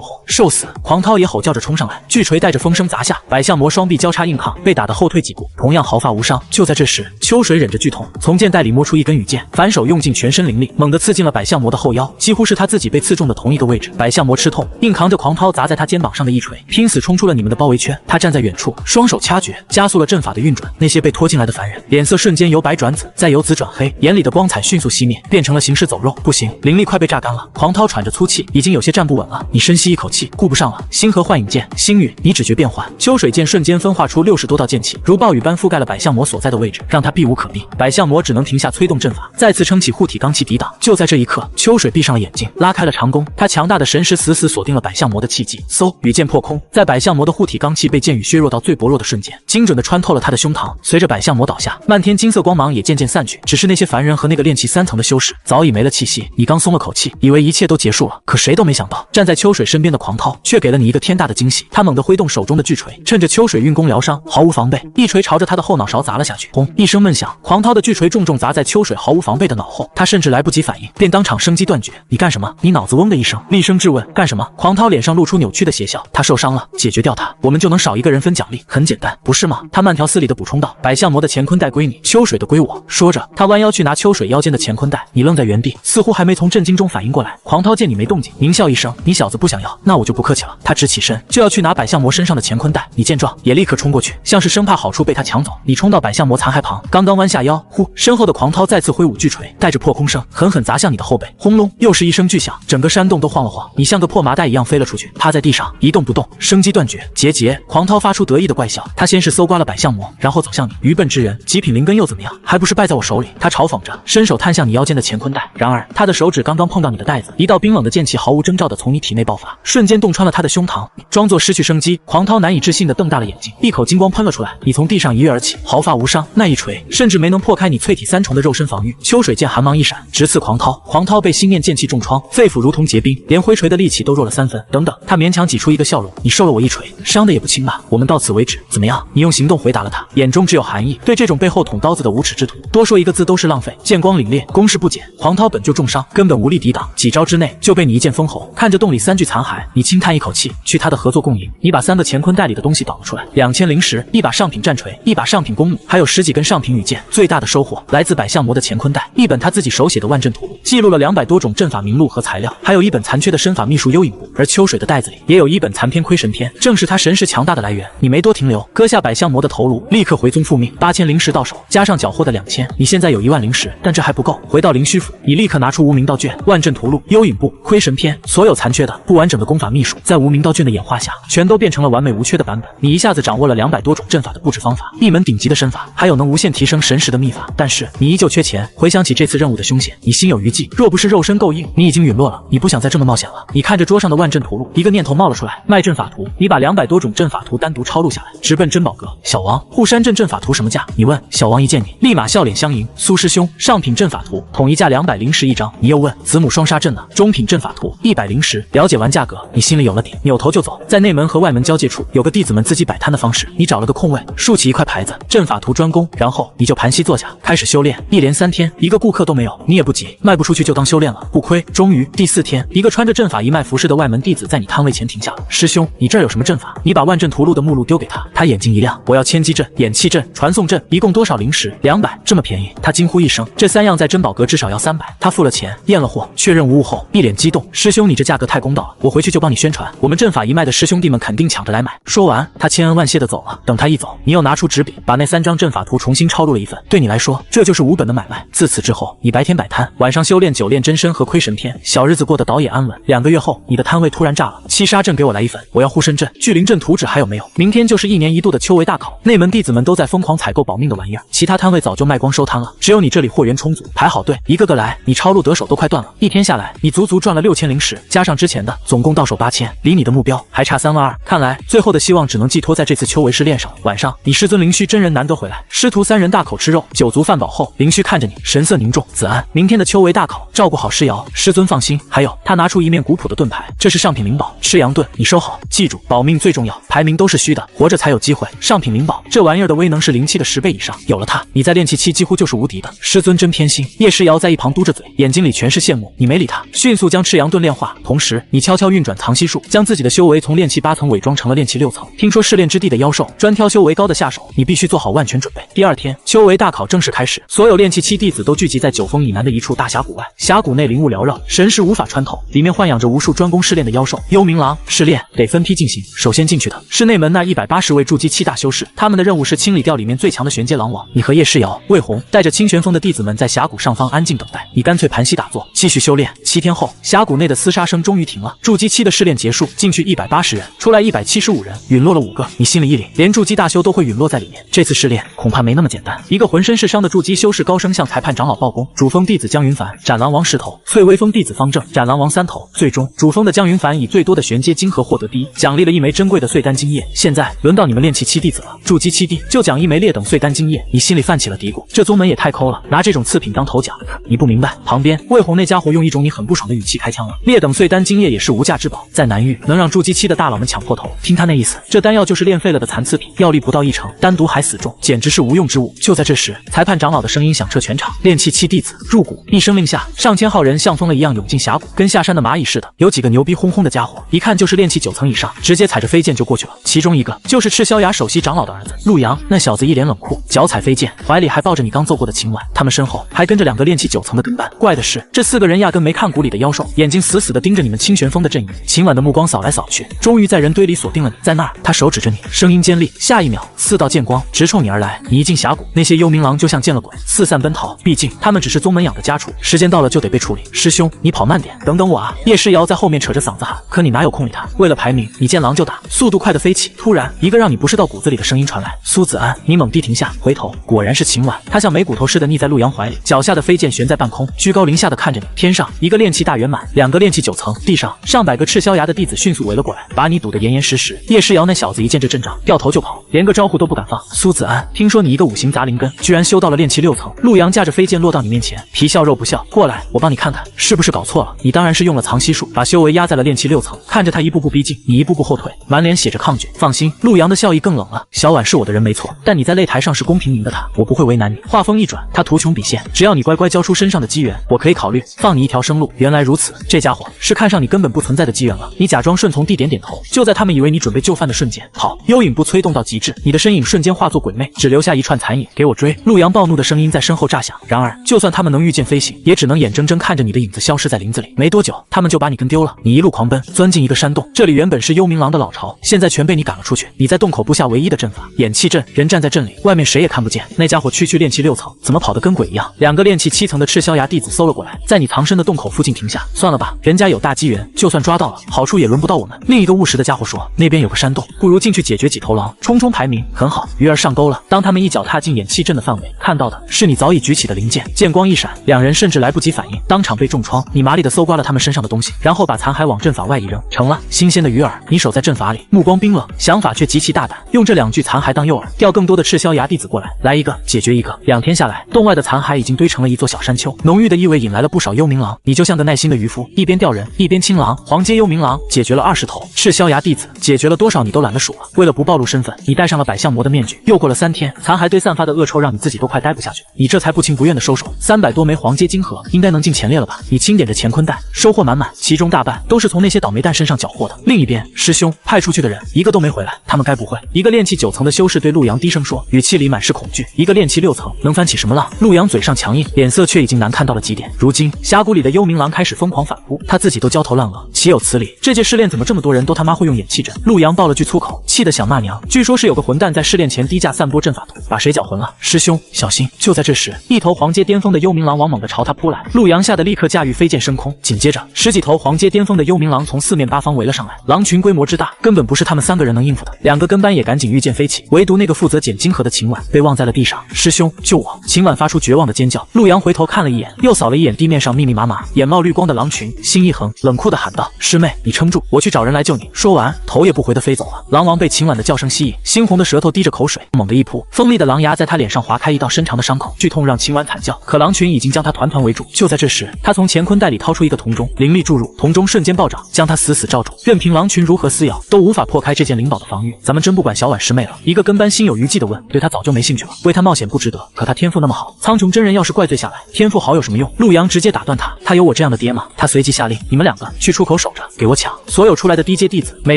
候，受死！狂涛也吼叫着冲上来，巨锤带着风声砸下，百象魔双臂交叉硬抗，被打得后退几步，同样毫发无伤。就在这时，秋水忍着剧痛，从剑袋里摸出一根羽剑，反手用尽全身灵力，猛地刺进了百象魔的后腰，几乎是他自己被刺中的同一个位置。百象魔吃痛，硬扛着狂涛砸在他肩膀上的一锤，拼死冲出了你们的包围圈。他站在远处，双手掐诀，加速了阵法的运转。那些被拖进来的凡人，脸色瞬间由白转紫，再由紫转黑，眼里的光彩迅速熄灭，变成了行尸走肉。不行，灵力快被榨干了。狂涛喘着粗气，已经有些站不稳了。你深吸一口气，顾不上了。星河幻影剑，星陨，你只诀变换。秋水剑瞬间分化出60多道剑气，如暴雨般覆盖了百象魔所在的位置，让他避无可避。百象魔只能停下催动阵法，再次撑起护体罡气抵挡。就在这一刻，秋水闭上了眼睛，拉开了长弓，他强大的神识死死锁定了百象魔的气机。嗖，羽剑破空，在百象魔的护体罡气被剑雨削弱到最薄弱的瞬间，精准地穿透了他的胸膛。随着百象魔倒下，漫天金色光芒也渐渐散去，只是那些凡人和那个炼气3层的修士早已没了气息。你刚松了口气，以为一切都结束了，可谁都没想到，站在秋水身边的狂涛却给了你一个天大的惊喜。他猛地挥动手中的巨锤，趁着秋水运功疗伤，毫无防备，一锤朝着他的后脑勺砸了下去。轰！一声闷响，狂涛的巨锤重重砸在秋水毫无防备的脑后，他甚至来不及反应，便当场生机断绝。你干什么？你脑子嗡的一声，厉声质问。干什么？狂涛脸上露出扭曲的邪笑。他受伤了，解决掉他，我们就能少一个人分奖励，很简单，不是吗？他慢条斯理地补充道。百象魔的乾坤袋归你，秋水的归我。说着，他弯腰去拿秋水腰间的乾坤袋。你愣在原地，似乎还没从震惊中反应过来。狂涛见你没动静，狞笑一声，你小子不想要，那我就不客气了。他直起身就要去拿百象魔身上的乾坤袋，你见状也立刻冲过去，像是生怕好处被他抢走。你冲到百象魔残骸旁，刚刚弯下腰，呼，身后的狂涛再次挥舞巨锤，带着破空声狠狠砸向你的后背。轰隆，又是一声巨响，整个山洞都晃了晃，你像个破麻袋一样飞了出去，趴在地上一动不动，生机断绝。结，狂涛发出得意的怪笑，他先是搜刮了百象魔，然后走向你。愚笨之人，极品灵根又怎么样？还不是败在我手里。他嘲讽着，伸手探向你腰间的乾坤袋。然而他的手指刚刚碰到你的袋子，一道冰冷的剑气毫无征兆地从你体内爆发，瞬间洞穿了他的胸膛。装作失去生机，狂涛难以置信地瞪大了眼睛，一口金光喷了出来。你从地上一跃而起，毫发无伤。那一锤甚至没能破开你淬体3重的肉身防御。秋水剑寒芒一闪，直刺狂涛。狂涛被心念剑气重创，肺腑如同结冰，连挥锤的力气都弱了3分。等等，他勉强挤出一个笑容，你受了我一锤，伤的也不轻吧？我们到此为止，怎么样？你用行动回答了他，眼中只有寒意。对这种背后捅刀子的无耻之徒，多说一个字都是浪费。剑光凛冽，攻势不减。狂涛本就重伤，根本无力抵挡，几招之内就被你一剑封喉。看着洞里3具残骸，你轻叹一口气，去他的合作共赢。你把3个乾坤袋里的东西倒了出来，2000灵石，一把上品战锤，一把上品弓弩，还有10几根上品羽箭。最大的收获来自百象魔的乾坤袋，一本他自己手写的万阵图录，记录了200多种阵法名录和材料，还有一本残缺的身法秘术幽影部。而秋水的袋子里也有一本残篇窥神篇，正是他神识强大的来源。你没多停留，割下百象魔的头颅，立刻回宗复命。8000灵石到手，加上缴获的2000，你现在有1万灵石，但这还不够。回到灵虚府，你立刻拿出无名道卷、万阵图录、幽影部、窥神篇，所有残缺的、不完整的功法秘术，在无名道卷的演化下，全都变成了完美无缺的版本。你一下子掌握了200多种阵法的布置方法，一门顶级的身法，还有能无限提升神识的秘法。但是你依旧缺钱。回想起这次任务的凶险，你心有余悸。若不是肉身够硬，你已经陨落了。你不想再这么冒险了。你看着桌上的万阵图录，一个念头冒了出来，卖阵法图。你把200多种阵法图单独抄录下来，直奔珍宝阁。小王，护山阵阵法图什么价？你问。小王一见你，立马笑脸相迎。苏师兄，上品阵法图，统一价200灵石一张。你又问。子母双杀阵呢？中品阵法图100灵石。了解完价格，你心里有了底，扭头就走。在内门和外门交界处有个弟子们自己摆摊的方式，你找了个空位，竖起一块牌子，阵法图专攻，然后你就盘膝坐下，开始修炼。一连3天，一个顾客都没有，你也不急，卖不出去就当修炼了，不亏。终于第4天，一个穿着阵法一脉服饰的外门弟子在你摊位前停下了。师兄，你这儿有什么阵法？你把万阵图录的目录丢给他，他眼睛一亮，我要千机阵、演气阵、传送阵，一共多少灵石？200，这么便宜？他惊呼一声，这3样在珍宝阁至少要300，他付了钱，验了货，确认无误后，一脸激动：“师兄，你这价格太公道了，我回去就帮你宣传，我们阵法一脉的师兄弟们肯定抢着来买。”说完，他千恩万谢的走了。等他一走，你又拿出纸笔，把那3张阵法图重新抄录了一份。对你来说，这就是无本的买卖。自此之后，你白天摆摊，晚上修炼9炼真身和窥神天，小日子过得倒也安稳。2个月后，你的摊位突然炸了，7杀阵给我来一份，我要护身阵、聚灵阵图纸还有没有？明天就是1年1度的秋闱大考，内门弟子们都在疯狂采购保命的玩意儿，其他摊位早就卖光收摊了，只有你这里货源充足，排好队，一个个来。你抄录得手都快断了，一天下来，你足足赚了6000灵石，加上之前的，总共到手8000，离你的目标还差3万2。看来最后的希望只能寄托在这次秋闱试炼上。晚上，你师尊灵虚真人难得回来，师徒3人大口吃肉，酒足饭饱后，灵虚看着你，神色凝重：“子安，明天的秋闱大考，照顾好师瑶，师尊放心。还有，他拿出一面古朴的盾牌，这是上品灵宝，赤阳盾，你收好，记住，保命最重要，排名都是虚的，活着才有机会。上品灵宝，这玩意儿的威能是灵气的10倍以上，有了它，你在炼气期几乎就是无敌的。师尊真偏心。”叶诗瑶在一旁嘟着嘴，眼睛里全是羡慕。你没理他，迅速将赤阳盾炼化，同时你悄悄运转藏息术，将自己的修为从炼气8层伪装成了炼气6层。听说试炼之地的妖兽专挑修为高的下手，你必须做好万全准备。第2天，秋闱大考正式开始，所有炼气期弟子都聚集在9峰以南的一处大峡谷外。峡谷内灵雾缭绕，神识无法穿透，里面豢养着无数专攻试炼的妖兽。幽冥狼试炼得分批进行，首先进去的是内门那180位筑基期大修士，他们的任务是清理掉里面最强的玄阶狼王。你和叶诗瑶、魏红带着清玄峰的弟子们在峡谷上方安静等待，你干脆盘膝打坐，继续修炼。7天后，峡谷内的厮杀声终于停了，筑基期的试炼结束，进去180人，出来175人，陨落了5个。你心里一凛，连筑基大修都会陨落在里面，这次试炼恐怕没那么简单。一个浑身是伤的筑基修士高声向裁判长老报功：主峰弟子江云凡斩狼王10头，翠微峰弟子方正斩狼王3头。最终，主峰的江云凡以最多的玄阶晶核获得第一，奖励了1枚珍贵的碎丹精液。现在轮到你们炼气期弟子了，筑基期弟就奖1枚劣等碎丹精液。你心里泛起了嘀咕，这宗门也太抠了，拿这种次品当头奖。你不明白，旁边魏红那家伙用一种你很不爽的语气开枪了。劣等碎丹精液也是无价之宝，在南域能让筑基期的大佬们抢破头。听他那意思，这丹药就是炼废了的残次品，药力不到1成，单独还死重，简直是无用之物。就在这时，裁判长老的声音响彻全场：炼气期弟子入谷！一声令下，上千号人像疯了一样涌进峡谷，跟下山的蚂蚁似的。有几个牛逼哄哄的家伙，一看就是炼气9层以上，直接踩着飞剑就过去了。其中一个就是赤霄崖首席长老的儿子陆阳，那小子一脸冷酷，脚踩飞剑，怀里还抱着你刚揍过的秦婉，他们身后还跟着2个炼气9层的跟班。怪的是，这4个人压根没看谷里的妖兽，眼睛死死地盯着你们清玄峰的阵营。秦婉的目光扫来扫去，终于在人堆里锁定了你，在那儿，他手指着你，声音尖利。下一秒，4道剑光直冲你而来。你一进峡谷，那些幽冥狼就像见了鬼，四散奔逃。毕竟他们只是宗门养的家畜，时间到了就得被处理。师兄，你跑慢点，等等我啊！叶诗瑶在后面扯着嗓子喊，可你哪有空理他？为了排名，你见狼就打，速度快的飞起。突然，一个让你不是到骨子里的声音传来：苏子安！你猛地停下，回头，果然是秦婉。他像没骨头似的腻在陆阳怀里，脚下的飞剑悬在半空，居高临下的看着你。天上一个炼气大圆满，2个炼气9层，地上上百个赤霄崖的弟子迅速围了过来，把你堵得严严实实。叶诗瑶那小子一见这阵仗，掉头就跑，连个招呼都不敢放。苏子安，听说你一个5行杂灵根，居然修到了炼气6层。陆阳驾着飞剑落到你面前，皮笑肉不笑，过来，我帮你看看，是不是搞错了？你当然是用了藏息术，把修为压在了炼气6层。看着他一步步逼近，你一步步后退，满脸写着抗拒。放心，陆阳的笑意更冷了。小婉是我的人没错，但你在擂台上是公平赢的他，我不会为难你。话锋一转，他图穷匕现，只要你乖乖交出身上的机缘，我可以考虑放你一条生路。原来如此，这家伙是看上你根本不存在的机缘了。你假装顺从地点点头，就在他们以为你准备就范的瞬间，好，幽影步催动到极致，你的身影瞬间化作鬼魅，只留下一串残影，给我追！陆阳暴怒的声音在身后炸响。然而，就算他们能御剑飞行，也只能眼睁睁看着你的影子消失在林子里。没多久，他们就把你跟丢了。你一路狂奔，钻进一个山洞，这里原本是幽冥狼的老巢，现在全被你赶了出去。你在洞口布下唯一的阵法，掩气阵，人站在阵里，外面谁也看不见。那家伙区炼气6层，怎么跑得跟鬼一样？2个炼气7层的赤霄崖弟子搜了过来，在你藏身的洞口附近停下。算了吧，人家有大机缘，就算抓到了，好处也轮不到我们。另一个务实的家伙说，那边有个山洞，不如进去解决几头狼，冲冲排名。很好，鱼儿上钩了。当他们一脚踏进掩气阵的范围，看到的是你早已举起的灵剑，剑光一闪，2人甚至来不及反应，当场被重创。你麻利的搜刮了他们身上的东西，然后把残骸往阵法外一扔，成了。新鲜的鱼饵，你守在阵法里，目光冰冷，想法却极其大胆，用这2具残骸当诱饵，钓更多的赤霄崖弟子过来，来一个解决一个。2天下来，洞外的残骸已经堆成了一座小山丘，浓郁的异味引来了不少幽冥狼。你就像像个耐心的渔夫，一边钓人一边清狼。黄阶幽冥狼解决了20头，赤霄崖弟子解决了多少你都懒得数了。为了不暴露身份，你戴上了百相魔的面具。又过了3天，残骸堆散发的恶臭让你自己都快待不下去，你这才不情不愿的收手。300多枚黄阶晶核应该能进前列了吧？你清点着乾坤袋，收获满满，其中大半都是从那些倒霉蛋身上缴获的。另一边，师兄派出去的人一个都没回来，他们该不会……一个炼气9层的修士对陆阳低声说，语气里满是恐惧。一个炼气6层能翻起什么浪？陆阳嘴上强硬，脸色却已经难看到了极点。如今峡谷里的幽冥狼开始疯狂反扑，他自己都焦头烂额，岂有此理！这届试炼怎么这么多人都他妈会用眼气阵？陆阳爆了句粗口，气得想骂娘。据说是有个混蛋在试炼前低价散播阵法图，把谁搅浑了？师兄小心！就在这时，一头黄阶巅峰的幽冥狼往猛地朝他扑来，陆阳吓得立刻驾驭飞剑升空。紧接着10几头黄阶巅峰的幽冥狼从4面8方围了上来，狼群规模之大，根本不是他们3个人能应付的。2个跟班也赶紧御剑飞起，唯独那个负责捡晶核的秦婉被忘在了地上。师兄救我！秦婉发出绝望的尖叫。陆阳回头看了一眼，又扫了一眼地面上密密麻麻眼冒绿光的狼群，心一横，冷酷地喊道：师妹，你撑住，我去找人来救你。说完头也不回地飞走了。狼王被秦婉的叫声吸引，猩红的舌头滴着口水，猛地一扑，锋利的狼牙在他脸上划开一道深长的伤口，剧痛让秦婉惨叫。可狼群已经将他团团围住。就在这时，他从乾坤袋里掏出一个铜钟，灵力注入，铜钟瞬间暴涨，将他死死罩住，任凭狼群如何撕咬，都无法破开这件灵宝的防御。咱们真不管小婉师妹了？一个跟班心有余悸地问。对他早就没兴趣了，为他冒险不值得，可他天赋那么好，苍穹真人要是怪罪下来，天赋好有什么用？陆阳直接打断他，他有我这样的爹吗？他随即下令，你们2个去出口守着，给我抢！所有出来的低阶弟子，每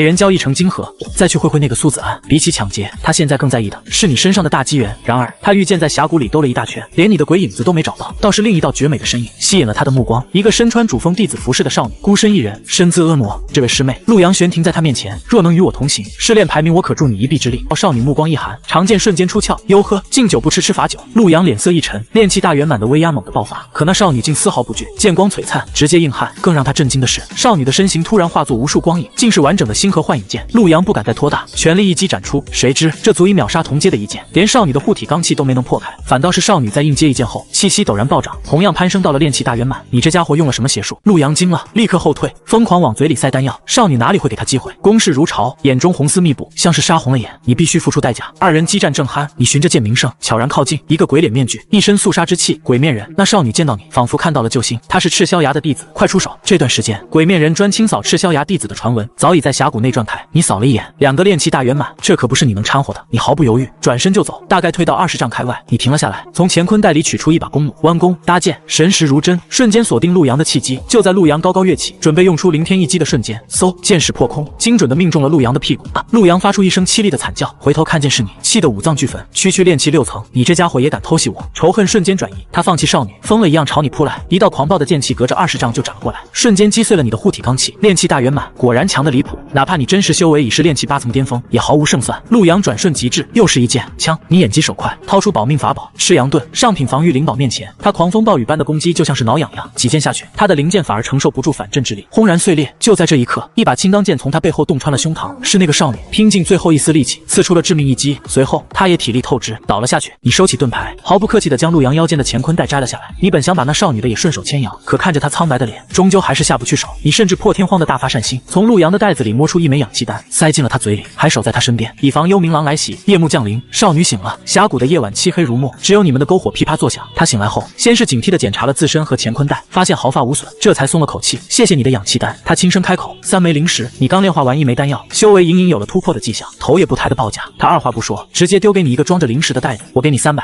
人交1成晶核，再去会会那个苏子安。比起抢劫，他现在更在意的是你身上的大机缘。然而他御剑在峡谷里兜了一大圈，连你的鬼影子都没找到，倒是另一道绝美的身影吸引了他的目光，一个身穿主峰弟子服饰的少女，孤身一人，身姿婀娜。这位师妹，陆阳悬停在他面前，若能与我同行，试炼排名我可助你一臂之力。少女目光一寒，长剑瞬间出鞘，哟呵，敬酒不吃吃罚酒。陆阳脸色一沉，炼气大圆满的威压猛地爆发，可那少女竟丝毫不惧，剑光璀璨，直接硬汉。更让他震惊的是，少女的身形突然化作无数光影，竟是完整的星河幻影剑。陆阳不敢再拖大，全力一击斩出，谁知这足以秒杀同阶的一剑，连少女的护体罡气都没能破开，反倒是少女在应接一剑后，气息陡然暴涨，同样攀升到了炼气大圆满。你这家伙用了什么邪术？陆阳惊了，立刻后退，疯狂往嘴里塞丹药。少女哪里会给他机会？攻势如潮，眼中红丝密布，像是杀红了眼。你必须付出代价。2人激战正酣，你循着剑名胜悄然靠近，一个鬼脸面具，一身肃杀之气，鬼面人。那少女见到你，仿佛看到了救星，他是赤霄崖的弟子，快出手！这段时间，鬼面人专清扫赤霄崖弟子的传闻，早已在峡谷内转开。你扫了一眼，2个炼气大圆满，这可不是你能掺和的。你毫不犹豫，转身就走，大概退到20丈开外，你停了下来，从乾坤袋里取出一把弓弩，弯弓搭箭，神识如针，瞬间锁定陆阳的气机。就在陆阳高高跃起，准备用出凌天一击的瞬间，嗖，箭矢破空，精准的命中了陆阳的屁股。陆阳发出一声凄厉的惨叫，回头看见是你，气得5脏俱焚。区炼气6层，你这家伙也敢偷袭我？仇恨瞬间转移，他放弃少女，疯了一样朝你扑来，一道狂暴的剑气隔着20丈就斩过来，瞬间击碎了你的护体罡气。炼气大圆满，果然强的离谱，哪怕你真实修为已是炼气8层巅峰，也毫无胜算。陆阳转瞬即至，又是一剑，枪！你眼疾手快，掏出保命法宝赤阳盾，上品防御灵宝面前，他狂风暴雨般的攻击就像是挠痒痒，几剑下去，他的灵剑反而承受不住反震之力，轰然碎裂。就在这一刻，一把青钢剑从他背后洞穿了胸膛，是那个少女拼尽最后一丝力气刺出了致命一击，随后他也体力透支倒了下去。你收起盾牌，毫不客气地将陆阳腰间的乾坤袋摘了下来。你本想把那少女的也顺手牵羊，可看着她苍白的脸，终究还是下不去手。你甚至破天荒的大发善心，从陆阳的袋子里摸出1枚氧气丹，塞进了他嘴里，还守在他身边，以防幽冥狼来袭。夜幕降临，少女醒了。峡谷的夜晚漆黑如墨，只有你们的篝火噼啪作响。她醒来后，先是警惕地检查了自身和乾坤袋，发现毫发无损，这才松了口气。谢谢你的氧气丹，她轻声开口。3枚灵石，你刚炼化完1枚丹药，修为隐隐有了突破的迹象，头也不抬的报价。他二话不说，直接丢给你一个装着灵石的袋子，我给你300，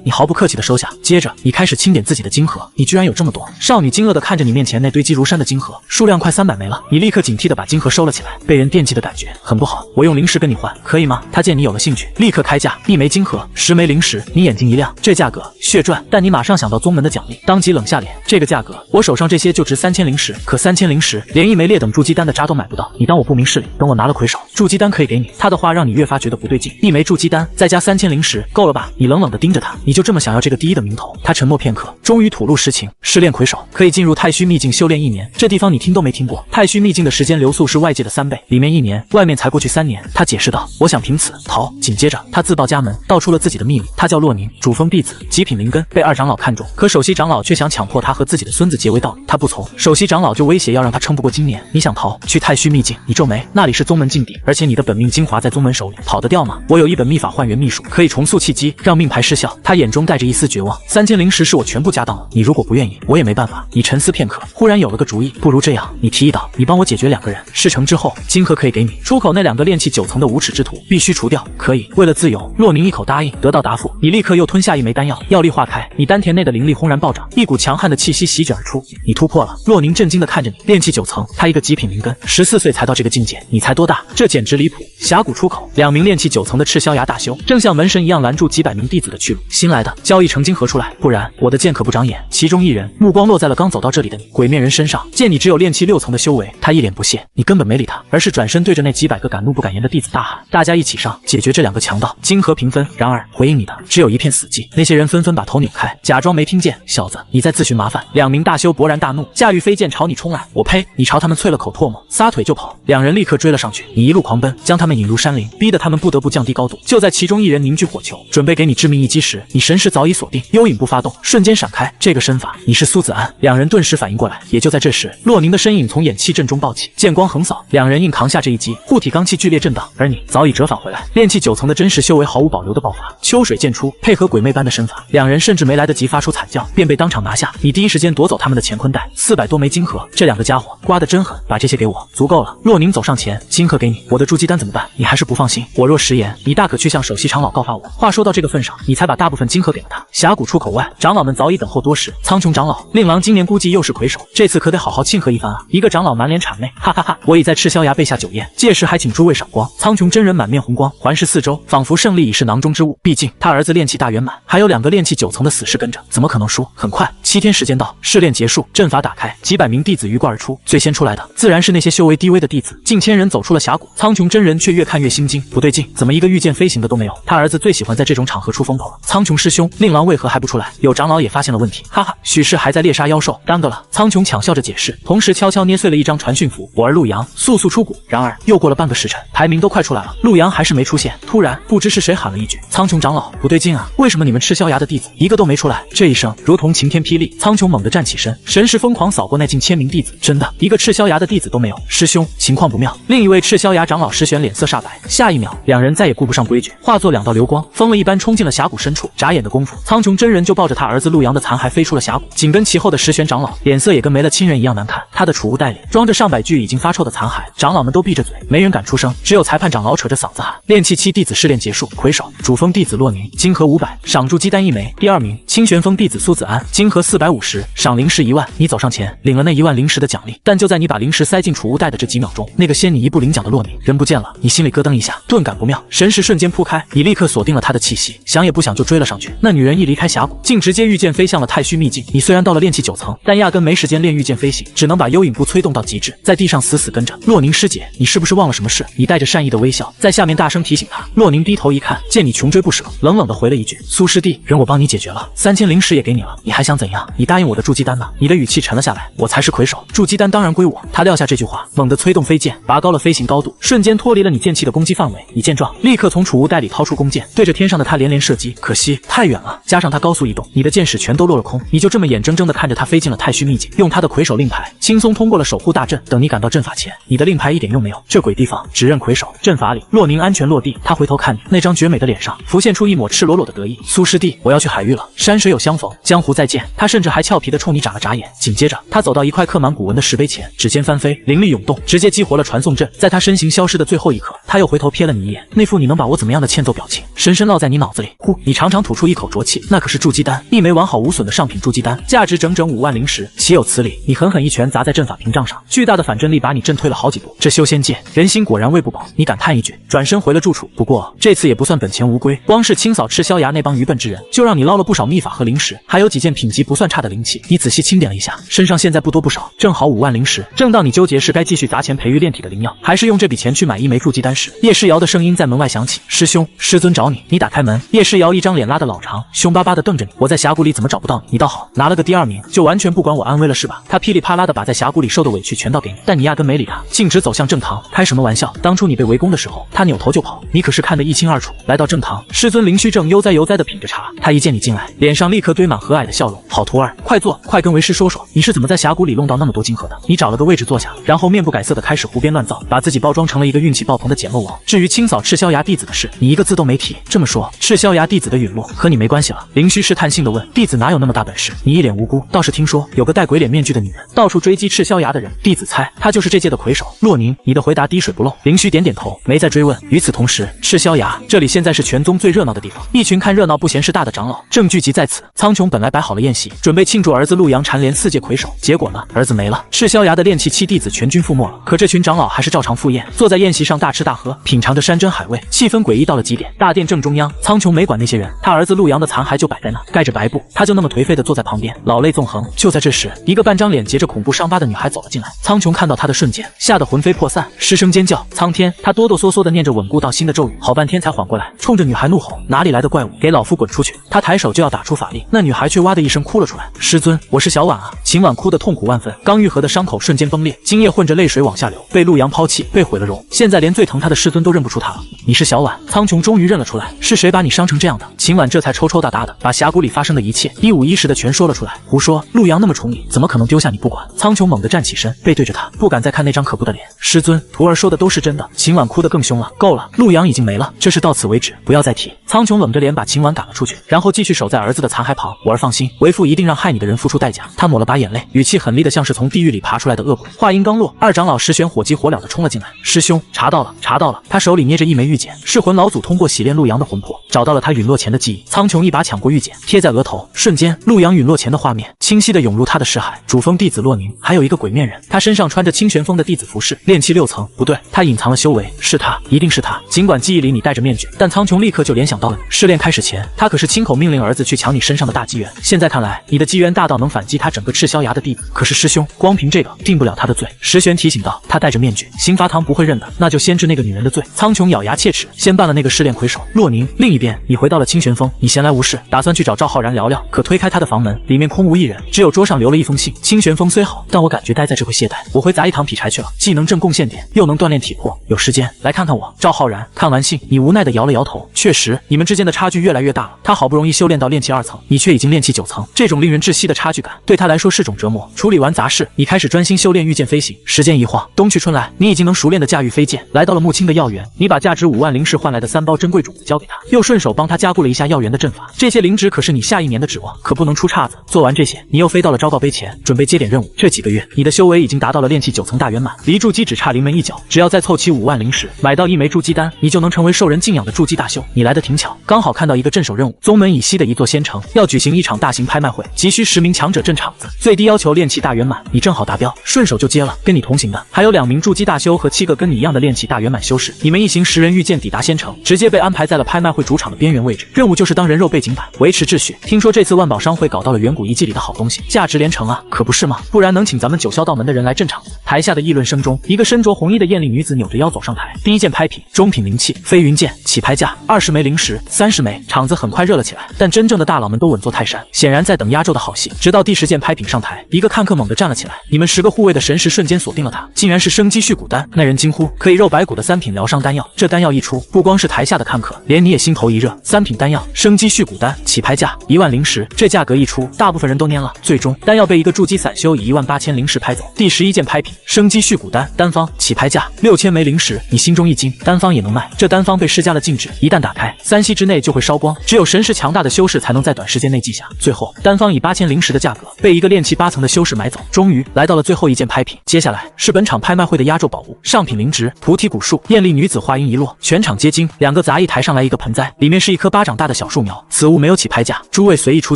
你毫不客气地收下。接着，你开始清点自己的晶核，你居然有这么多！少女惊愕地看着你面前那堆积如山的晶核，数量快300枚了。你立刻警惕地把晶核收了起来，被人惦记的感觉很不好。我用灵石跟你换，可以吗？他见你有了兴趣，立刻开价，1枚晶核，10枚灵石。你眼睛一亮，这价格血赚！但你马上想到宗门的奖励，当即冷下脸。这个价格，我手上这些就值3000灵石，可3000灵石连1枚劣等筑基丹的渣都买不到。你当我不明事理？等我拿了魁首，筑基丹可以给你。他的话让你越发觉得不对劲，1枚筑基丹再加3000灵石，够了吧？你冷冷地盯着他，你就这么想要这个第一的名头？他沉默片刻，终于吐露实情：试炼魁首可以进入太虚秘境修炼1年，这地方你听都没听过？太虚秘境的时间流速是外界的3倍，里面1年，外面才过去3年。年。他解释道：“我想凭此逃。”紧接着，他自报家门，道出了自己的秘密。他叫洛宁，主峰弟子，极品灵根，被二长老看中。可首席长老却想强迫他和自己的孙子结为道侣，他不从。首席长老就威胁要让他撑不过今年。你想逃，去太虚秘境。你皱眉，那里是宗门禁地，而且你的本命精华在宗门手里，跑得掉吗？我有一本秘法换元秘术，可以重塑契机，让命牌失效。他眼中带着一丝绝望。3000灵石是我全部家当了，你如果不愿意，我也没办法。你沉思片刻，忽然有了个主意，不如这样，你提议道，你帮我解决2个人，事成之后，金河可以给你。出口那2个炼气9层的无耻之徒必须除掉。可以，为了自由，洛宁一口答应。得到答复，你立刻又吞下一枚丹药，药力化开，你丹田内的灵力轰然暴涨，一股强悍的气息席卷而出。你突破了。洛宁震惊地看着你，炼气9层，他一个极品灵根，14岁才到这个境界，你才多大？这简直离谱！峡谷出口，2名炼气9层的赤霄崖大修正像门神一样拦住几百名弟子的去路。新来的交易成金河出来，不然我的剑可不长眼。其中一人目光落在了刚走到这里的你，鬼面人身上，见你只有炼气6层的修为，他一脸不屑，你根本没理他，而是转身对着那几百个敢怒不敢言的弟子大喊：“大家一起上，解决这2个强盗，金河平分。”然而回应你的只有一片死寂。那些人纷纷把头扭开，假装没听见。小子，你在自寻麻烦。2名大修勃然大怒，驾驭飞剑朝你冲来。我呸！你朝他们啐了口唾沫，撒腿就跑。2人立刻追了上去，你一路狂奔，将他们引入山林，逼得他们不得不降低高度。就在其中一人凝聚火球，准备给你致命一击时，你神识早已锁定，幽影步发动，瞬间闪开。这个身法，你是苏子安。2人顿时反应过来，也就在这时，洛宁的身影从掩气阵中暴起，剑光横扫，2人硬扛下这一击，护体罡气剧烈震荡，而你早已折返回来，炼气9层的真实修为毫无保留的爆发，秋水剑出，配合鬼魅般的身法，2人甚至没来得及发出惨叫，便被当场拿下。你第一时间夺走他们的乾坤袋，400多枚金核，这2个家伙刮得真狠，把这些给我，足够了。洛宁走上前，金核给你，我的筑基丹怎么办？你还是不放心？我若食言，你大可去向首席长老告发我。话说到这个份上，你才把大部分金核给了他。峡谷出口外，长老们早已等候多时。苍穹长老，令郎今年估计又是魁首，这次可得好好庆贺一番啊！一个长老满脸谄媚，哈哈哈！我已在赤霄崖备下酒宴，届时还请诸位赏光。苍穹真人满面红光，环视四周，仿佛胜利已是囊中之物。毕竟他儿子炼气大圆满，还有2个炼气9层的死士跟着，怎么可能输？很快，7天时间到，试炼结束，阵法打开，几百名弟子鱼贯而出。最先出来的自然是那些修为低微的弟子，近1000人走出了峡谷。苍穹真人却越看越心惊，不对劲，怎么一个御剑飞行的都没有？他儿子最喜欢在这种场合出风头了。苍穹师兄，令郎为何还不出来？有长老也发现了问题，哈哈，许是还在猎杀妖兽，耽搁了。苍穹抢笑着解释，同时悄悄捏碎了一张传讯符。我儿陆阳速速出谷。然而又过了半个时辰，排名都快出来了，陆阳还是没出现。突然，不知是谁喊了一句：“苍穹长老，不对劲啊！为什么你们赤霄崖的弟子一个都没出来？”这一声如同晴天霹雳，苍穹猛地站起身，神识疯狂扫过那近1000名弟子，真的一个赤霄崖的弟子都没有。师兄，情况不妙。另一位赤霄崖长老石玄脸色煞白，下一秒，2人再也顾不上规矩，化作2道流光，疯了一般冲进了峡谷深处。眨眼的功夫，苍穹真人就抱着他儿子陆阳的残骸飞出了峡谷，紧跟其后的石玄长老脸色也跟没了亲人一样难看，他的储物袋里装着上百具已经发臭的残骸，长老们都闭着嘴，没人敢出声，只有裁判长老扯着嗓子喊：“炼气7弟子试炼结束，魁首主峰弟子洛宁，金核500，赏筑基丹1枚；第2名清玄峰弟子苏子安，金核450，赏灵石1万。”你走上前，领了那1万灵石的奖励，但就在你把灵石塞进储物袋的这几秒钟，那个先你一步领奖的洛宁人不见了，你心里咯噔一下，顿感不妙，神识瞬间铺开，你立刻锁定了他的气息，想也不想就追了上去。那女人一离开峡谷，竟直接御剑飞向了太虚秘境。你虽然到了炼气9层，但压根没时间练御剑飞行，只能把幽影步催动到极致，在地上死死跟着。洛宁师姐，你是不是忘了什么事？你带着善意的微笑，在下面大声提醒他。洛宁低头一看，见你穷追不舍，冷冷的回了一句：“苏师弟，人我帮你解决了，3000灵石也给你了，你还想怎样？你答应我的筑基丹呢？”你的语气沉了下来，我才是魁首，筑基丹当然归我。他撂下这句话，猛地催动飞剑，拔高了飞行高度，瞬间脱离了你剑气的攻击范围。你见状，立刻从储物袋里掏出弓箭，对着天上的他连连射击。可惜太远了，加上他高速移动，你的箭矢全都落了空。你就这么眼睁睁地看着他飞进了太虚秘境，用他的魁首令牌轻松通过了守护大阵。等你赶到阵法前，你的令牌一点用没有，这鬼地方只认魁首。阵法里，洛宁安全落地，他回头看你，那张绝美的脸上浮现出一抹赤裸裸的得意。苏师弟，我要去海域了，山水有相逢，江湖再见。他甚至还俏皮地冲你眨了眨眼。紧接着，他走到一块刻满古文的石碑前，指尖翻飞，灵力涌动，直接激活了传送阵。在他身形消失的最后一刻，他又回头瞥了你一眼，那副你能把我怎么样的欠揍表情，深深烙在你脑子里。呼，你长长吐出一口浊气，那可是筑基丹，一枚完好无损的上品筑基丹，价值整整5万灵石，岂有此理！你狠狠一拳砸在阵法屏障上，巨大的反震力把你震退了好几步。这修仙界，人心果然喂不饱。你感叹一句，转身回了住处。不过这次也不算本钱无归，光是清扫赤霄崖那帮愚笨之人，就让你捞了不少秘法和灵石，还有几件品级不算差的灵器。你仔细清点了一下，身上现在不多不少，正好5万灵石。正当你纠结是该继续砸钱培育炼体的灵药，还是用这笔钱去买一枚筑基丹时，叶诗瑶的声音在门外响起：“师兄，师尊找你。”你打开门，叶诗瑶一张脸拉得老长，凶巴巴地瞪着你：“我在峡谷里怎么找不到你？你倒好，拿了个第2名，就完全不管我安危了是吧？”他噼里啪啦地把在峡谷里受的委屈全倒给你，但你压根没理他，径直走向正堂。开什么玩笑？当初初你被围攻的时候，他扭头就跑，你可是看得一清二楚。来到正堂，师尊灵虚正悠哉悠哉地品着茶，他一见你进来，脸上立刻堆满和蔼的笑容。好徒儿，快坐，快跟为师说说，你是怎么在峡谷里弄到那么多金盒的？你找了个位置坐下，然后面不改色地开始胡编乱造，把自己包装成了一个运气爆棚的捡漏王。至于清扫赤霄崖弟子的事，你一个字都没提。这么说，赤霄崖弟子的陨落和你没关系了？灵虚试探性地问。弟子哪有那么大本事？你一脸无辜，倒是听说有个戴鬼脸面具的女人到处追击赤霄崖的人，弟子猜她就是这届的魁首洛宁。你的回答滴水不漏。灵虚点点头，没再追问。与此同时，赤霄崖这里现在是全宗最热闹的地方，一群看热闹不嫌事大的长老正聚集在此。苍穹本来摆好了宴席，准备庆祝儿子陆阳蝉联4届魁首，结果呢，儿子没了，赤霄崖的炼气七弟子全军覆没了。可这群长老还是照常赴宴，坐在宴席上大吃大喝，品尝着山珍海味，气氛诡异到了极点。大殿正中央，苍穹没管那些人，他儿子陆阳的残骸就摆在那，盖着白布，他就那么颓废地坐在旁边，老泪纵横。就在这时，一个半张脸结着恐怖伤疤的女孩走了进来，苍穹看到她的瞬间，吓得魂飞魄散，失声尖叫。苍天，他哆哆嗦嗦地念着稳固到心的咒语，好半天才缓过来，冲着女孩怒吼：哪里来的怪物，给老夫滚出去！他抬手就要打出法力，那女孩却哇的一声哭了出来：师尊，我是小婉啊！秦婉哭得痛苦万分，刚愈合的伤口瞬间崩裂，精液混着泪水往下流，被陆阳抛弃，被毁了容，现在连最疼他的师尊都认不出他了。你是小婉？苍穹终于认了出来，是谁把你伤成这样的？秦婉这才抽抽搭搭的把峡谷里发生的一切一五一十的全说了出来。胡说，陆阳那么宠你，怎么可能丢下你不管？苍穹猛地站起身，背对着他，不敢再看那张可怖的脸。师尊，徒儿说的都是真的。秦婉哭得更凶了。够了，陆阳已经没了，这事到此为止，不要再提。苍穹冷着脸把秦婉赶了出去，然后继续守在儿子的残骸旁。我儿放心，为父一定让害你的人付出代价。他抹了把眼泪，语气狠厉的像是从地狱里爬出来的恶鬼。话音刚落，二长老石玄火急火燎的冲了进来。师兄，查到了，查到了。他手里捏着一枚玉简，噬魂老祖通过洗炼陆阳的魂魄，找到了他陨落前的记忆。苍穹一把抢过玉简，贴在额头，瞬间，陆阳陨落前的画面清晰的涌入他的视海。主峰弟子洛宁，还有一个鬼面人，他身上穿着清玄峰的弟子服饰，炼气6层。不对，他隐藏了修为，是他，一定是他。尽管记忆里你戴着面具，但苍穹立刻就联想到了你。试炼开始前，他可是亲口命令儿子去抢你身上的大机缘。现在看来，你的机缘大到能反击他整个赤霄崖的地步。可是师兄，光凭这个定不了他的罪。石玄提醒道，他戴着面具，刑罚堂不会认的，那就先治那个女人的罪。苍穹咬牙切齿，先办了那个试炼魁首洛宁。另一边，你回到了清玄峰，你闲来无事，打算去找赵浩然聊聊。可推开他的房门，里面空无一人，只有桌上留了一封信。清玄峰虽好，但我感觉待在这会懈怠，我回砸一堂劈柴去了，既能挣贡献点，又能锻炼体魄。有时间来看看我。赵浩然看完信，你无奈地摇了摇头。确实，你们之间的差距越来越大了。他好不容易修炼到炼气2层，你却已经炼气9层，这种令人窒息的差距感，对他来说是种折磨。处理完杂事，你开始专心修炼御剑飞行。时间一晃，冬去春来，你已经能熟练地驾驭飞剑。来到了木青的药园，你把价值5万灵石换来的3包珍贵种子交给他，又顺手帮他加固了一下药园的阵法。这些灵芝可是你下1年的指望，可不能出岔子。做完这些，你又飞到了昭告碑前，准备接点任务。这几个月，你的修为已经达到了炼气9层大圆满，离筑基只差临门一脚。只要再凑齐5万灵石，买到1枚筑基丹，你就能成为受人敬仰的筑基大修。你来得挺巧，刚好看到一个镇守任务，宗门以西的一座仙城要举行一场大型拍卖会，急需10名强者镇场子，最低要求炼气大圆满。你正好达标，顺手就接了。跟你同行的还有2名筑基大修和7个跟你一样的炼气大圆满修士。你们一行10人御剑抵达仙城，直接被安排在了拍卖会主场的边缘位置。任务就是当人肉背景板，维持秩序。听说这次万宝商会搞到了远古遗迹里的好东西，价值连城啊，可不是吗？不然能请咱们九霄道门的人来镇场子。台下的议论声中，一个身着红衣的艳丽女子扭着腰走上台。第一件拍品，中品灵气飞云剑，起拍价20枚灵石，30枚。场子很快热了起来，但真正的大佬们都稳坐泰山，显然在等压轴的好戏。直到第10件拍品上台，一个看客猛地站了起来，你们10个护卫的神识瞬间锁定了他，竟然是生机续骨丹。那人惊呼，可以肉白骨的3品疗伤丹药。这丹药一出，不光是台下的看客，连你也心头一热。3品丹药，生机续骨丹，起拍价1万灵石。这价格一出，大部分人都蔫了。最终，丹药被一个筑基散修以18000灵石拍走。第11件拍品，生机续骨丹，单方，起拍价6000枚灵石。你心中一惊，单方也能卖？这单方被施加了禁制，一旦打开，3息之内就会烧光，只有神识强大的修士才能在短时间内记下。最后，单方以8000灵石的价格被一个炼气8层的修士买走。终于来到了最后一件拍品，接下来是本场拍卖会的压轴宝物，上品灵芝，菩提古树。艳丽女子话音一落，全场皆惊。2个杂役抬上来一个盆栽，里面是一棵巴掌大的小树苗。此物没有起拍价，诸位随意出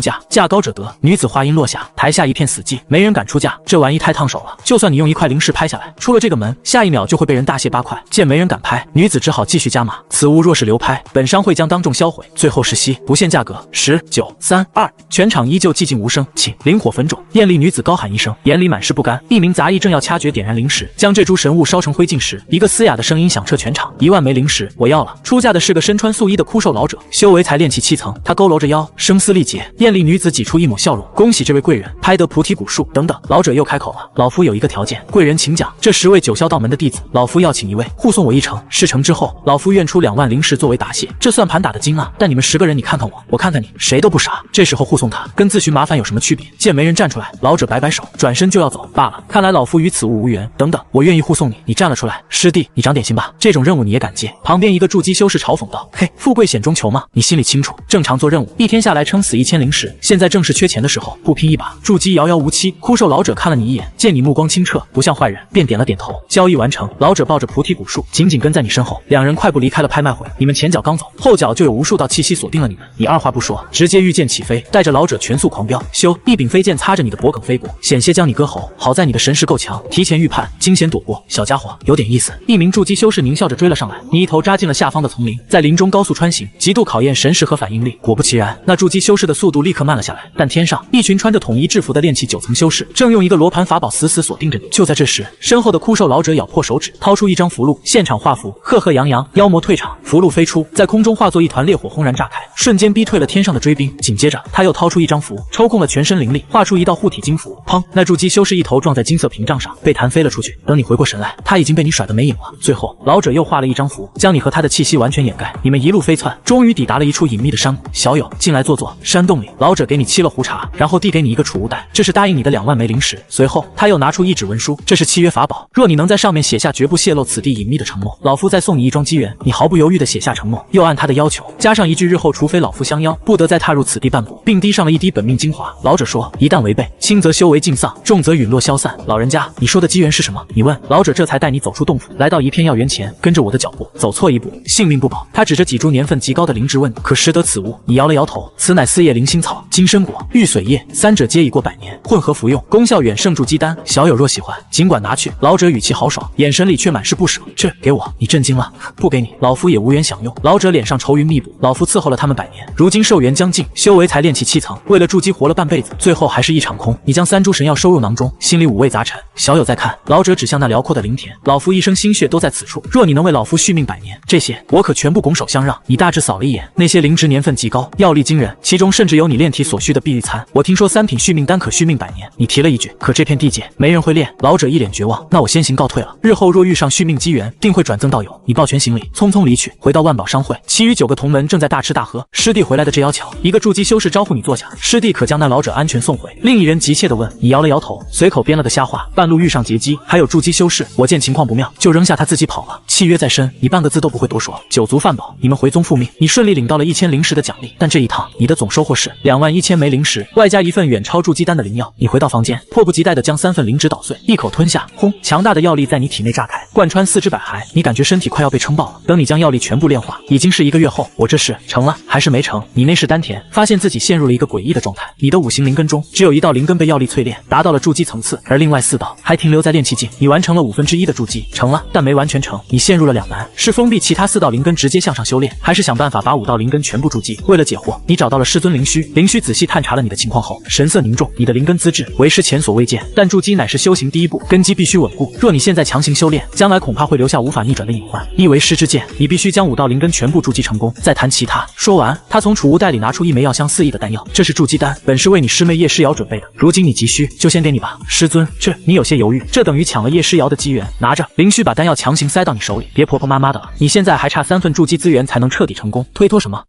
价，价高者得。女子话音落下，台下一片死寂，没人敢出价。这玩意太烫手了，就算你用1块灵石拍下来，出了这个门，下一秒就会被人大卸8块。见没人敢拍，女子只好继续加码。此物若是是流拍，本商会将当众销毁。最后是息，不限价格。10、9、3、2，全场依旧寂静无声。请灵火焚种。艳丽女子高喊一声，眼里满是不甘。一名杂役正要掐诀点燃灵石，将这株神物烧成灰烬时，一个嘶哑的声音响彻全场：1万枚灵石，我要了！出价的是个身穿素衣的枯瘦老者，修为才炼气7层。他佝偻着腰，声嘶力竭。艳丽女子挤出一抹笑容，恭喜这位贵人拍得菩提古树。等等，老者又开口了，老夫有一个条件，贵人请讲。这10位九霄道门的弟子，老夫要请1位护送我一程，事成之后，老夫愿出2万灵石作为答谢。这算盘打得精啊！但你们10个人，你看看我，我看看你，谁都不傻。这时候护送他，跟自寻麻烦有什么区别？见没人站出来，老者摆摆手，转身就要走。罢了，看来老夫与此物无缘。等等，我愿意护送你。你站了出来，师弟，你长点心吧，这种任务你也敢接？旁边一个筑基修士嘲讽道：“嘿，富贵险中求嘛，你心里清楚。正常做任务，一天下来撑死1000灵石，现在正是缺钱的时候，不拼一把，筑基遥遥无期。”枯瘦老者看了你一眼，见你目光清澈，不像坏人，便点了点头。交易完成，老者抱着菩提古树，紧紧跟在你身后，两人快步离开了拍卖会。你们前脚刚走，后脚就有无数道气息锁定了你们。你二话不说，直接御剑起飞，带着老者全速狂飙。咻！一柄飞剑擦着你的脖颈飞过，险些将你割喉。好在你的神识够强，提前预判，惊险躲过。小家伙有点意思。一名筑基修士狞笑着追了上来，你一头扎进了下方的丛林，在林中高速穿行，极度考验神识和反应力。果不其然，那筑基修士的速度立刻慢了下来。但天上一群穿着统一制服的炼气9层修士，正用一个罗盘法宝死死锁定着你。就在这时，身后的枯瘦老者咬破手指，掏出一张符箓，现场画符，赫赫扬扬，妖魔退场。符箓飞出，在空中化作一团烈火，轰然炸开，瞬间逼退了天上的追兵。紧接着，他又掏出一张符，抽空了全身灵力，画出一道护体金符。砰！那筑基修士一头撞在金色屏障上，被弹飞了出去。等你回过神来，他已经被你甩得没影了。最后，老者又画了一张符，将你和他的气息完全掩盖。你们一路飞窜，终于抵达了一处隐秘的山谷。小友，进来坐坐。山洞里，老者给你沏了壶茶，然后递给你一个储物袋，这是答应你的2万枚灵石。随后，他又拿出一纸文书，这是契约法宝，若你能在上面写下绝不泄露此地隐秘的承诺，老夫再送你一桩机缘。你毫不犹豫地写下承诺，又按他的要求加上一句日后除非老夫相邀，不得再踏入此地半步，并滴上了一滴本命精华。老者说，一旦违背，轻则修为尽丧，重则陨落消散。老人家，你说的机缘是什么？你问。老者这才带你走出洞府，来到一片药园前，跟着我的脚步，走错一步，性命不保。他指着几株年份极高的灵芝问你，可识得此物？你摇了摇头，此乃4叶灵心草、金参果、玉髓叶，3者皆已过100年，混合服用，功效远胜筑基丹。小友若喜欢，尽管拿去。老者语气豪爽，眼神里却满是不舍。这给我，你震惊了？不给你，老夫也无缘享用。老者脸上愁云密布，老夫伺候了他们100年，如今寿元将近，修为才炼气7层，为了筑基活了半辈子，最后还是一场空。你将3株神药收入囊中，心里五味杂陈。小友再看，老者指向那辽阔的灵田，老夫一生心血都在此处，若你能为老夫续命100年，这些我可全部拱手相让。你大致扫了一眼，那些灵芝年份极高，药力惊人，其中甚至有你炼体所需的碧玉参。我听说3品续命丹可续命100年，你提了一句，可这片地界没人会炼。老者一脸绝望，那我先行告退了，日后若遇上续命机缘，定会转赠道友。你抱拳行礼，匆匆离去，回到万宝商会，其余9个同门正在大吃大喝。师弟回来的这妖巧，一个筑基修士招呼你坐下，师弟可将那老者安全送回。另一人急切地问，你摇了摇头，随口编了个瞎话，半路遇上劫机，还有筑基修士，我见情况不妙，就扔下他自己跑了。契约在身，你半个字都不会多说。9族饭饱，你们回宗复命，你顺利领到了1000灵石的奖励，但这一趟你的总收获是21000枚灵石，外加一份远超筑基丹的灵药。你回到房间，迫不及待地将3份灵芝捣碎，一口吞下，轰！强大的药力在你体内炸开，贯穿4肢百骸，你感觉身体快要被撑爆了。等你将药力全部炼化，已经是1个月后。我这是成了还是没成？你内视丹田，发现自己陷入了一个诡异的状态，你的5行灵根中只有1道灵根被药力淬炼，达到了筑基层次，而另外4道还停留在炼气境。你完成了1/5的筑基，成了，但没完全成。你陷入了两难，是封闭其他4道灵根直接向上修炼，还是想办法把5道灵根全部筑基？为了解惑，你找到了师尊灵虚。灵虚仔细探查了你的情况后，神色凝重，你的灵根资质为师前所未见，但筑基乃是修行第一步，根基必须稳固。若你现在强行修炼，将来恐怕会留下无法逆转的隐患。一为师之见，你必须将5道灵根全部筑基成功，再谈其他。说完，他从储物袋里拿出一枚药香4溢的丹药，这是筑基丹，本是为你师妹叶诗瑶准备的，如今你急需，就先给你吧。师尊，你有些犹豫，这等于抢了叶诗瑶的机缘。拿着，灵虚把丹药强行塞到你手里，别婆婆妈妈的了，你现在还差3份筑基资源才能彻底成功，推脱什么？